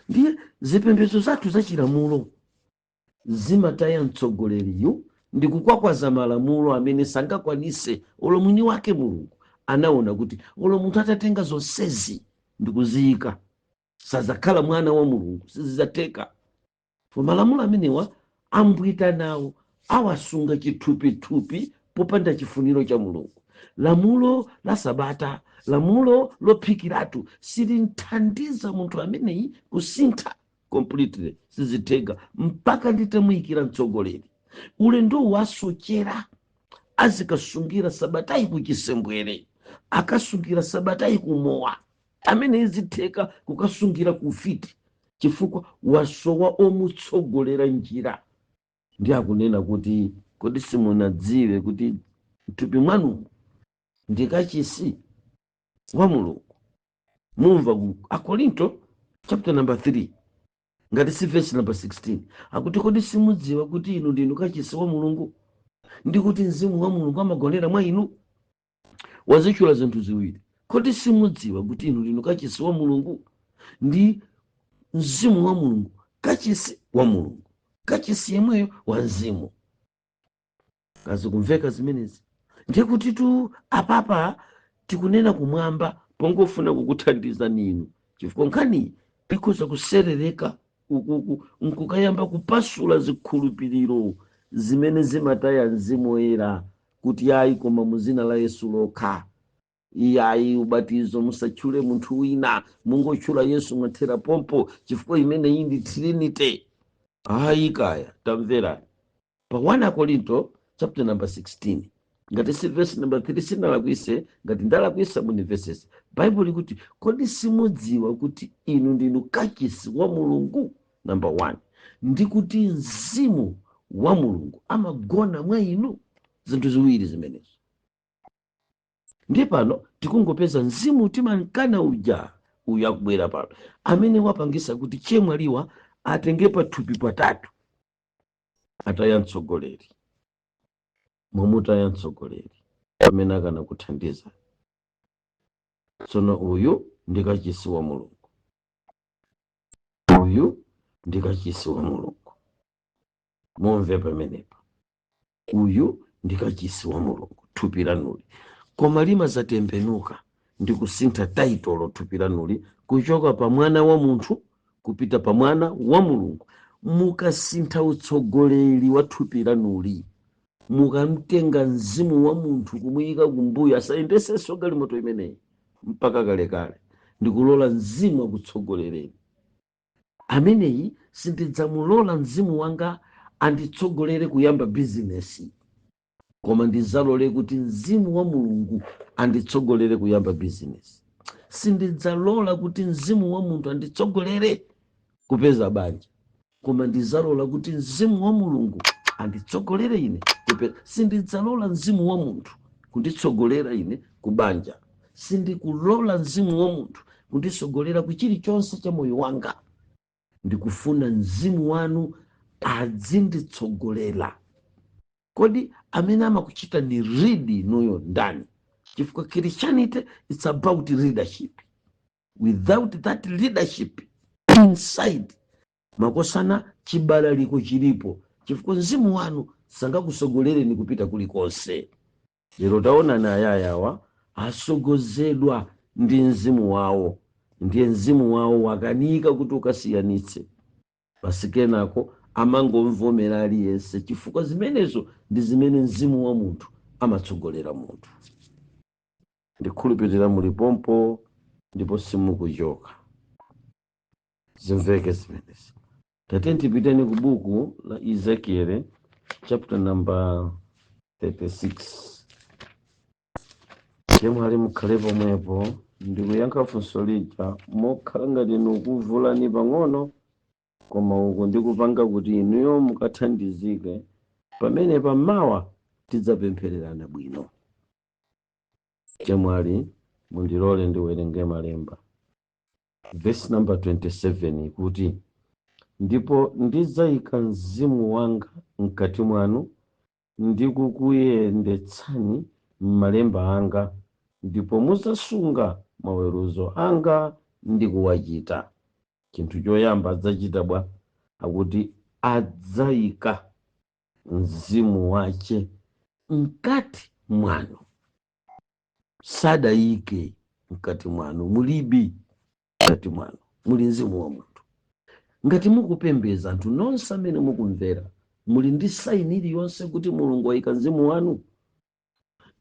Ndiye zipembedzo zathu zachilamulo zimataya mtsogoleriyu ndi kukwakwaza malamulo amene sangakwanise. Olo mwini wake Mulungu anaona kuti olo munthu atatenga zonsezi ndi kuziyika, sazakhala mwana wa Mulungu, sizizateka. Malamulo amenewa ambwita nawo awasunga chithupithupi popanda chifuniro cha Mulungu. Lamulo la sabata, lamulo lophikiratu silinthandiza munthu ameneyi kusintha completely, siziteka mpaka nditamuyikira mtsogoleri. Ulendo wasochera azikasungira sabatayi kuchisembwere, akasungira sabatayi kumowa, amene izitheka kukasungira kufiti, chifukwa wasowa omutsogolera njira. Ndi akunena kuti, kodi simunadziwe kuti thupi mwanu ndi kachisi wa Mulungu? Mumva ku Akorinto chapter number 3 ngati si verse number 16 akuti, kodi simudziwa kuti inu ndinu kachisi wa Mulungu, ndi kuti Mzimu wa Mulungu amagonera mwa inu? Wazichula zinthu ziwiri. Kodi simudziwa kuti inu ndinu kachisi wa Mulungu, ndi Mzimu wa Mulungu, kachisi wa Mulungu, kachisi yemweyo wa Mzimu. Kazi kumveka zimenezi. Ndiye kuti tu apapa tikunena kumwamba pongofuna kukuthandiza ninu, chifukwa nkhani ikhoza kuserereka nkukayamba kupasula zikhulupiriro zimene zimataya mzimu woyera kuti ayi koma muzina la Yesu lokha, iyayi ubatizo musatchule munthu wina, mungotchula Yesu mwathera pompo chifukwa imene iyi ndi Trinity. Ayi kaya tamverani pa 1 Korinto chapter number 16 ngati si verse number 3 sinalakwise, ngati ndalakwisa muni verses Bible ikuti kodi simudziwa kuti inu ndinu kachisi wa Mulungu number 1 ndi kuti mzimu wa Mulungu amagona mwa inu. Zinthu ziwiri zimenezo. Ndi pano tikungopeza mzimu timankana uja akubwera pano amene wapangisa kuti chemwaliwa atenge pathupi patatu, ataya mtsogoleri momutaya mtsogoleri amene akana kuthandiza. Tsono uyu ndi kachisi wa Mulungu, uyu ndi kachisi wa Mulungu. Mumve pamenepa, uyu ndi kachisi wa Mulungu, thupi lanuli. Koma limazatembenuka ndi kusintha taitolo thupi lanuli kuchoka pa mwana wa munthu kupita pa mwana wa Mulungu. Mukasintha utsogoleri wa thupi lanuli, mukamtenga mzimu wa munthu kumuyika kumbuyo asayendesenso galimoto imeneyi mpaka kalekale, ndikulola mzimu akutsogolereni. Ameneyi sindidzamulola mzimu wanga anditsogolere kuyamba bizinesi, koma ndizalole kuti mzimu wa Mulungu anditsogolere kuyamba bizinesi. Sindidzalola kuti mzimu wa munthu anditsogolere kupeza banja, koma ndizalola kuti mzimu wa Mulungu anditsogolere ine kupeza. Sindidzalola mzimu wa munthu kunditsogolera ine kubanja, sindikulola mzimu wa munthu kunditsogolera ku chilichonse cha moyo wanga. Ndikufuna mzimu wanu adzinditsogolera. Kodi amene amakuchita ni ridi nuyo ndani, chifukwa Christianity it's about leadership. Without that leadership inside, makosana chibalaliko chilipo, chifukwa mzimu wanu sangakusogolereni kupita kulikonse. Lero taona na ayayawa asogozedwa ndi mzimu wawo, ndiye mzimu wawo wakanika kuti ukasiyanitse. Basi kenako amangomvomera aliyense, chifukwa zimenezo ndi zimene mzimu wa munthu amatsogolera munthu. Ndikhulupirira muli pompo ndipo simukuchoka. Zimveke zimenezi. Tatenti piteni ku buku la Ezekiel chapter number 36. Chemwe ali mukhalepo mwepo ndikuyankha funso lija mokhala ngati ukuvulani pang'ono, koma uku ndikupanga kuti inuyo mukathandizike pamene pamawa tidzapemphererana bwino. Chemwali mundilole ndiwerenge malemba. Verse number 27 kuti ndipo ndidzayika mzimu wanga mkati mwanu ndikukuyendetsani m'malemba anga, ndipo muzasunga maweruzo anga ndikuwachita. Chinthu choyamba adzachita bwa akuti adzayika mzimu wache mkati mwanu. Sadayike mkati mwanu, mulibi mkati mwanu, muli mzimu wa munthu. Ngati mukupembeza anthu nonse amene mukumvera, muli ndi saini iliyonse kuti Mulungu wayika mzimu wanu?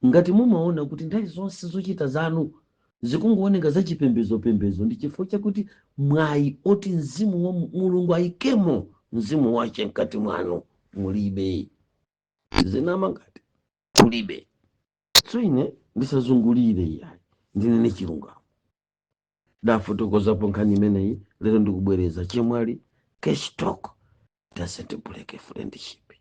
Ngati mumaona kuti nthawi zonse zochita zanu zikungooneka zachipembezo ndi chifukwa chakuti mwayi oti mzimu wa Mulungu ayikemo mzimu wache mkati mwanu, mulibe. Zinama ngati mulibe. So ine ndisazungulire iyayi, ndinene chilungamo. Ndafotokozapo nkhani imeneyi, lero ndikubwereza chemwali cash talk doesn't break a friendship.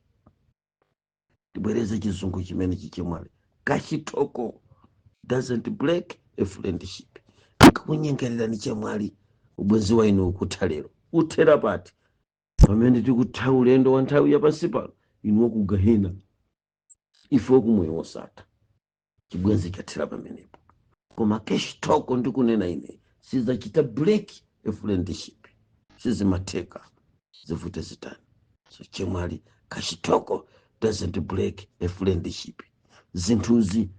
Ndibwereza chizungu chimene chichemwali cash talk doesn't break a friendship. Nkakunyengerera ni chemwali ubwenzi wa inu ukutha lero. Uthera pati pamene tikutha ulendo wa nthawi yapansi pano, inuwo ku Gehena, ife kumwe wosatha. Chibwenzi chathera pamenepo. Koma cash talk ndikunena ine sizachita break a friendship, sizimatheka zivute zitani. So chemwali cash talk doesn't break a friendship. Zinthuzi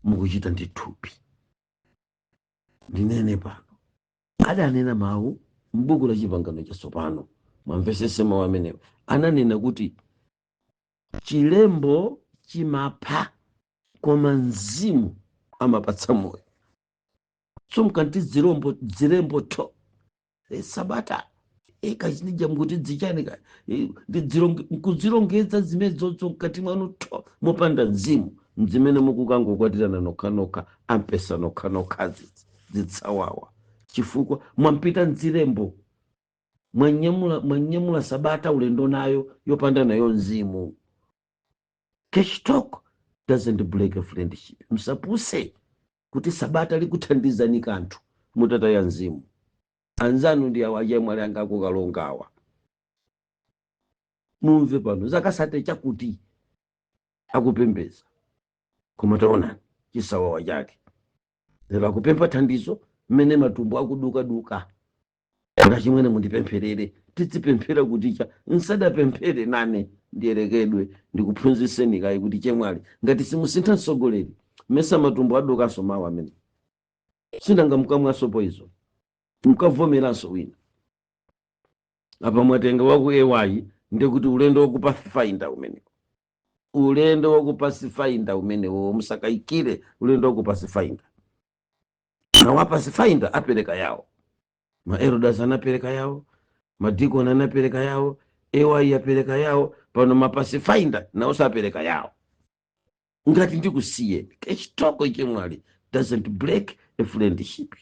mukuchita ndi thupi. Ndinene pano adanena mawu m'buku la Chipangano Chatsopano mwamvesese mawu amenewa. Ananena kuti chilembo chimapha koma mzimu amapatsa moyo. So mkanti zilembo to sabata kachinija mkuti dzichanika kuzilongedza zimenezozo mkati mwanu to mopanda mzimu mzimene mukukangokwatirana nokha ampesa nokha zitsawawa chifukwa mwampita mzilembo mwanyamula sabata ulendo nayo yopanda nayo mzimu. Cash talk doesn't break a friendship. Msapuse kuti sabata likuthandizani kanthu mutataya mzimu. Anzanu ndi awaje mwali angako kalongawa. Mumve pano zakasate chakuti akupembeza koma taona chisawawa chake lero kupempha thandizo mmene matumbo akuduka ngachimwene mundipempherere tizipemphera kuti cha nsadapemphere nane ndiyerekedwe ndikuphunzitseni kayi kuti chemwali ngati simusintha mtsogoleri mesa matumbo adukanso mawu amene sindanga mukamwaso poizo mukavomeranso wina apa mwatenga waku ewayi ndikuti ulendo wokupathfinder umene ulendo wokupathfinder umenewo musakaikire ulendo wokupathfinder na wapathfinder apereka yawo ma elders anapereka yawo madikon anapereka yawo ewayi apereka yawo pano mapathfinder nawo sapereka yawo ngati ndikusiye kechitoko chemwali doesn't break a friendship.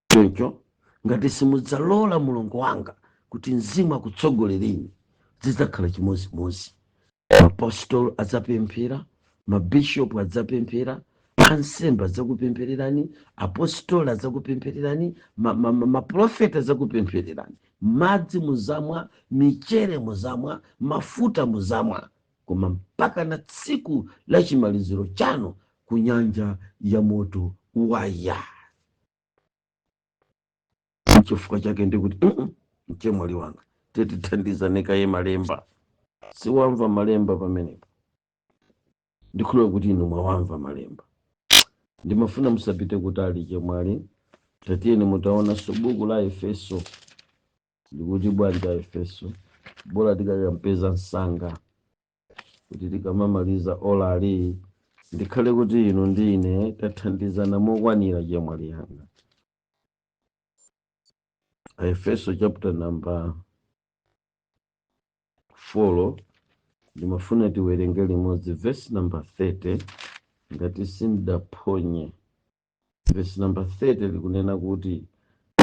Choncho ngati simudzalola mulungu wanga kuti mzimu akutsogolereni zidzakhala chimozimozi. Apostol adzapemphera, mabishop adzapemphera, ansembe adzakupemphererani, apostol adzakupemphererani, maprofeta adzakupemphererani, madzi muzamwa, michere muzamwa, mafuta muzamwa, koma mpaka na tsiku la chimaliziro chanu ku nyanja ya moto waya. Chifukwa chake ndikuti mchemwali wanga tithandizane kaye malemba. Siwamva malemba pamenepo ndikhulupirira kuti inu mwawamva malemba. Ndimafuna musapite kutali chemwali tatiyeni mutaona buku la Efeso ndikuti bwanja Efeso bora tikampeza msanga kuti tikamamaliza ola ali ndikhale kuti inu ndine tathandizana mokwanira chemwali yanga. Efeso chapter number 4 ndimafuna tiwerenge limodzi verse number 30 ngati sindaphonye. Verse number 30 likunena kuti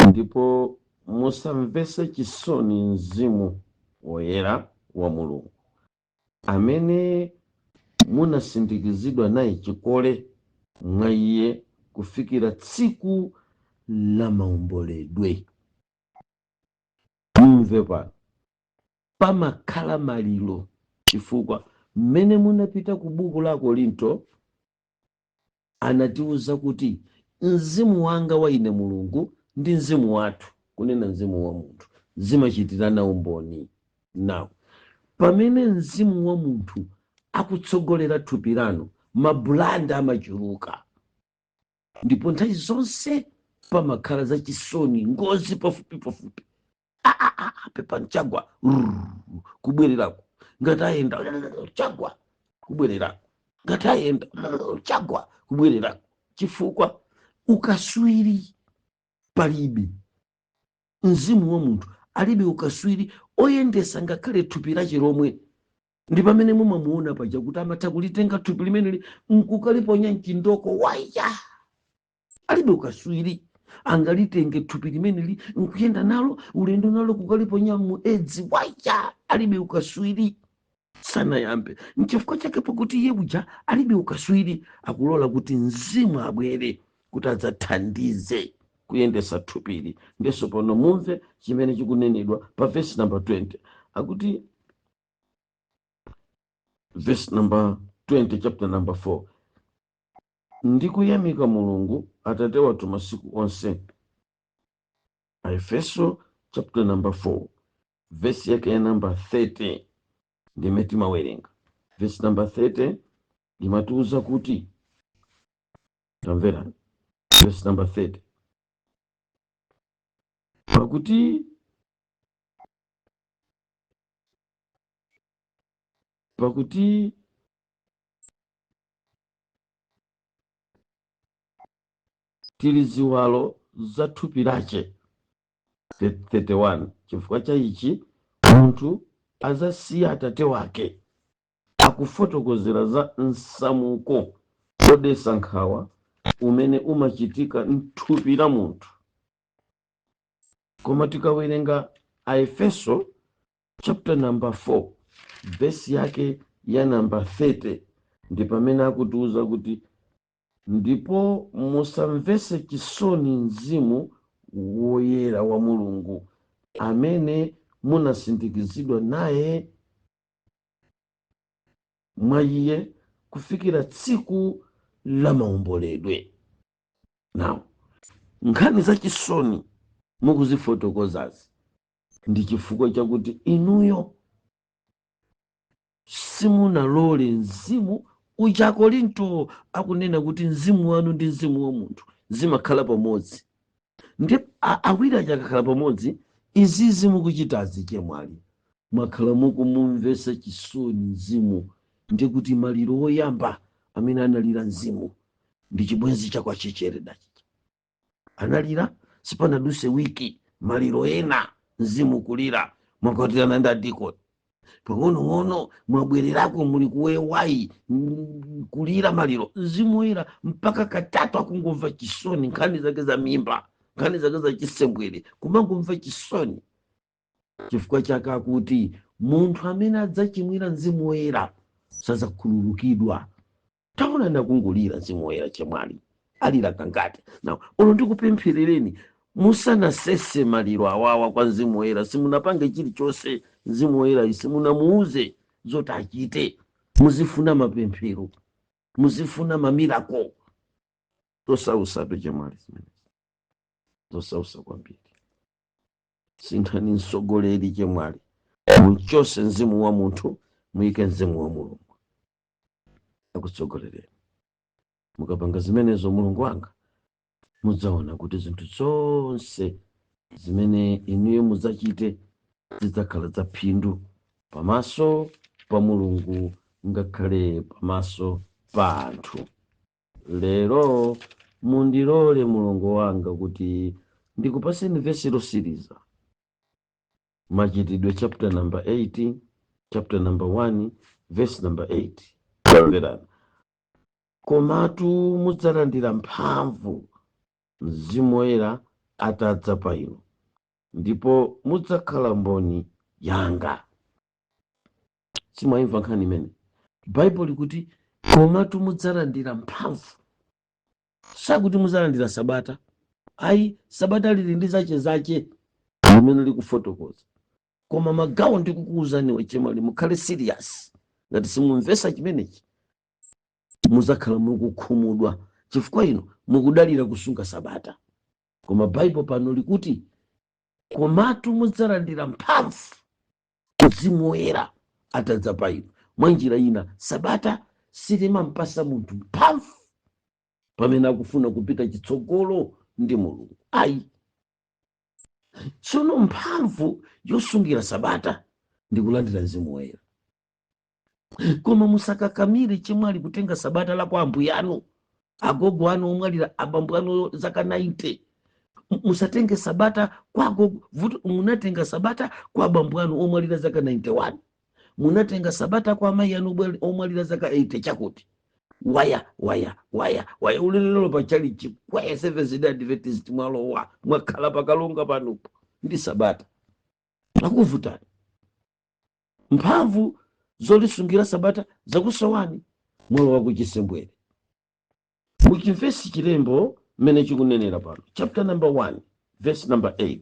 ndipo musamvese chisoni mzimu woyera wa Mulungu amene munasindikizidwa naye chikole mwa iye kufikira tsiku la maomboledwe. Mumve pano pamakhala maliro chifukwa mmene munapita ku buku la Korinto anatiuza kuti mzimu wanga wa ine Mulungu ndi mzimu wathu, kunena mzimu wa munthu zimachitirana umboni. Nawo pamene mzimu wa munthu akutsogolera thupi lanu mabulanda amachuluka, ndipo nthawi zonse pamakhala zachisoni, ngozi pafupi pepa nchagwa kubwererako ngati ayenda chagwa kubwererako ngati ayenda chagwa kubwererako chifukwa ukaswiri palibe. Mzimu wa munthu alibe ukaswiri oyendesa ngakhale thupi lache lomwe. Ndi pamene mumamuona paja kuti amatha kulitenga thupi limeneli nkukaliponya mchindoko waya, alibe ukaswiri. Angalitenge thupi limeneli nkuyenda nalo ulendo nalo kukaliponya muedzi waya, alibe ukaswiri. Sanayambe nchifukwa chake pakuti iye uja alibe ukaswiri akulola kuti mzimu abwere kuti adzathandize kuyendesa thupili. Ndeso pano mumve chimene chikunenedwa pa verse number 20 akuti verse number 20 chapter number 4 ndikuyamika Mulungu Atate wathu masiku onse. Efeso chapter number 4 verse yake ya number 30 ndimeti mawerenga. Verse number 30 imatuuza kuti tamvera. Verse number 30 pakuti pakuti tili ziwalo za thupi lace 31. Chifukwa cha ichi munthu azasiya atate wake, akufotokozera za nsamuko wodetsa nkhawa umene umachitika m'thupi la munthu. Koma tikawerenga Aefeso chapter number 4 verse yake ya number 30 ndi pamene akutiuza kuti ndipo musamvese chisoni mzimu woyera wa Mulungu amene munasindikizidwa naye mwa iye kufikira tsiku la maomboledwe. Now, nkhani za chisoni mukuzifotokozazi ndi chifukwa chakuti inuyo simunalole mzimu uja. Korinto akunena kuti mzimu wanu ndi mzimu wa munthu zimakhala pamodzi, ndi awiri akakhala pamodzi izizi mukuchitazi chemwali mwakhala mukumumvesa chisoni mzimu. Ndi kuti maliro woyamba amene analira mzimu ndi chibwenzi chakwa chichereda chicha, analira sipanaduse wiki maliro ena mzimu kulira mwakwatirana ndi adikoni. Pang'ono mwabwererako muli kuwewayi kulira maliro mzimu woyera mpaka katatu akungomva chisoni, nkhani zake za mimba, nkhani zake za chisembwere kumangomva chisoni. Chifukwa chake akuti munthu amene adzachimwira mzimu woyera sazakhululukidwa. Taona ndakungulira mzimu woyera chemwali alira kangati. Now uno ndikupempherereni musanasese maliro awawa kwa mzimu woyera, simunapange chilichonse mzimu woyera simunamuuze zoti achite. Muzifuna mapemphero, muzifuna mamirako. Tosausabe chemwali zimene tosausa kwambiri. Sinthani msogoleri chemwali, muchose mzimu wa munthu muyike mzimu wa Mulungu akutsogolereni. Mukapanga zimenezo Mulungu wanga mudzaona kuti zinthu zonse zimene inuyo mudzachite zidzakhala za phindu pamaso pa Mulungu ngakhale pamaso pa anthu. Lero mundilole Mulungu wanga kuti ndikupaseni vesi losiriza Machitidwe chapter number 18 chapter number 1 verse number 8. Komatu mudzalandira mphamvu mzimu woyera atadza pa inu, ndipo mudzakhala mboni yanga. Simwaimva nkhani imene Bible kuti komatu mudzalandira mphamvu, sakuti mudzalandira sabata. Ayi, sabata lili ndi zache limene likufotokoza. Koma magawo ndikukuwuzani chemwali mukhale serious. Ngati simumvesa chimenechi muzakhala mukukhumudwa, chifukwa ino mukudalira kusunga sabata. Koma Bible pano likuti komatu mudzalandira mphamvu mzimu woyera atadza pa inu. Mwa njira ina sabata silimampasa munthu mphamvu pamene akufuna kupita chitsogolo ndi Mulungu. Ayi, tsono mphamvu yosungira sabata ndi kulandira mzimu woyera. Koma musakakamire chemwali kutenga sabata la kwa ambuye anu, agogo anu omwalira abambo anu zaka 90. Musatenge sabata kwa agogo, munatenga sabata kwa abambo anu omwalira zaka 91. Munatenga sabata kwa amayi anu omwalira zaka 80 chakuti. Waya ulilolo pachali chikwaya Seventh Day Adventist mwalowa mwakhala pakalonga panupo ndi sabata akuvutani. Mphamvu zolisungira sabata zakusowani mwalowa kuchisembwere. Mukimvesi chilembo mene chikunenera pano chapter number 1 verse number 8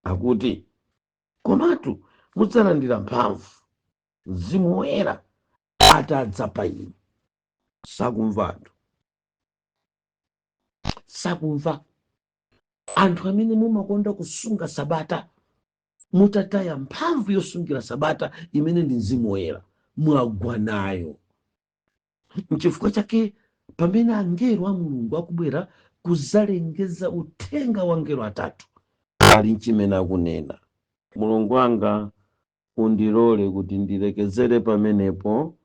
akuti komatu mudzalandira mphamvu mzimu woyera atadza pa inu. Sakumva anthu amene mumakonda kusunga sabata mutataya mphamvu yosungira sabata imene ndi mzimu woyera mwagwa nayo. N'chifukwa chake pamene angelo a Mulungu akubwera kuzalengeza uthenga wa angelo atatu ali nchimene akunena Mulungu wanga undilole kuti ndilekezere pamenepo,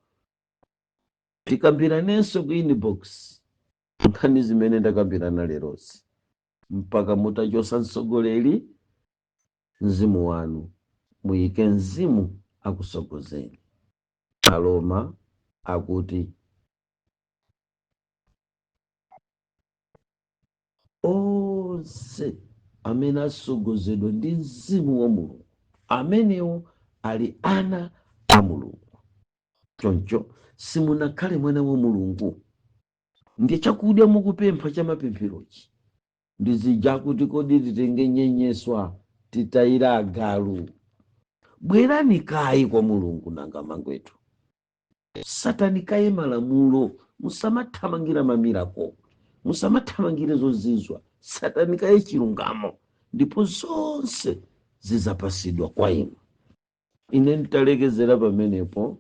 tikambiranenso ku inbox nkhani zimene ndakambirana lerozi mpaka mutachosa mtsogoleri. Mzimu wanu muyike mzimu akusogozeni. Aloma akuti onse amene asogozedwa ndi mzimu wa Mulungu amenewo ali ana a Mulungu. Choncho simunakhale mwana wa Mulungu. Ndiye chakudya mukupempha cha mapempherochi ndizija kuti kodi titenge nyenyeswa titayira agalu. Bwerani kayi kwa Mulungu nanga mangwetu. Satanikaye malamulo, musamathamangira mamirako, musamathamangire zozizwa. Satanikaye chilungamo, ndipo zonse zizapasidwa kwa inu. Ine nditalekezera pamenepo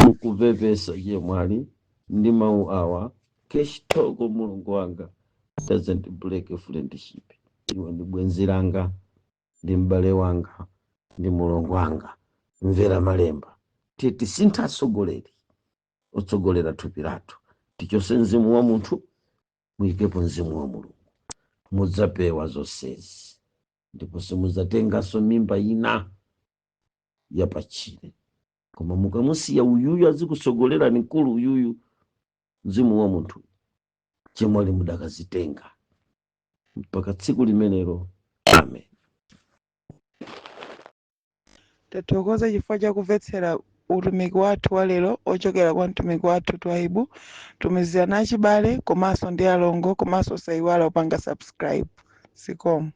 mukupepesa chemwali ndi mawu awa. Keshitoko Mulungu wanga doesn't break friendship. Iwe ndi bwenzi langa, ndi m'bale wanga, ndi mulongo wanga. Mvera malemba titi sintha atsogoleri otsogolera thupi lathu. Tichose mzimu wa munthu muyikepo mzimu wa Mulungu, mudzapewa zonsezi, ndipo simudzatenganso mimba ina yapachire. Koma mukamusiya uyuyu azikutsogolera ni mkulu uyuyu mzimu wa munthu, chemwali mudakazitenga mpaka tsiku limenelo. Amen. Tathokoza chifukwa cha kumvetsera utumiki wathu wa lero ochokera kwa mtumiki wathu Twaibu. Tumizirana achibale komanso ndi alongo, komanso sayiwala upanga subscribe. Sikomo.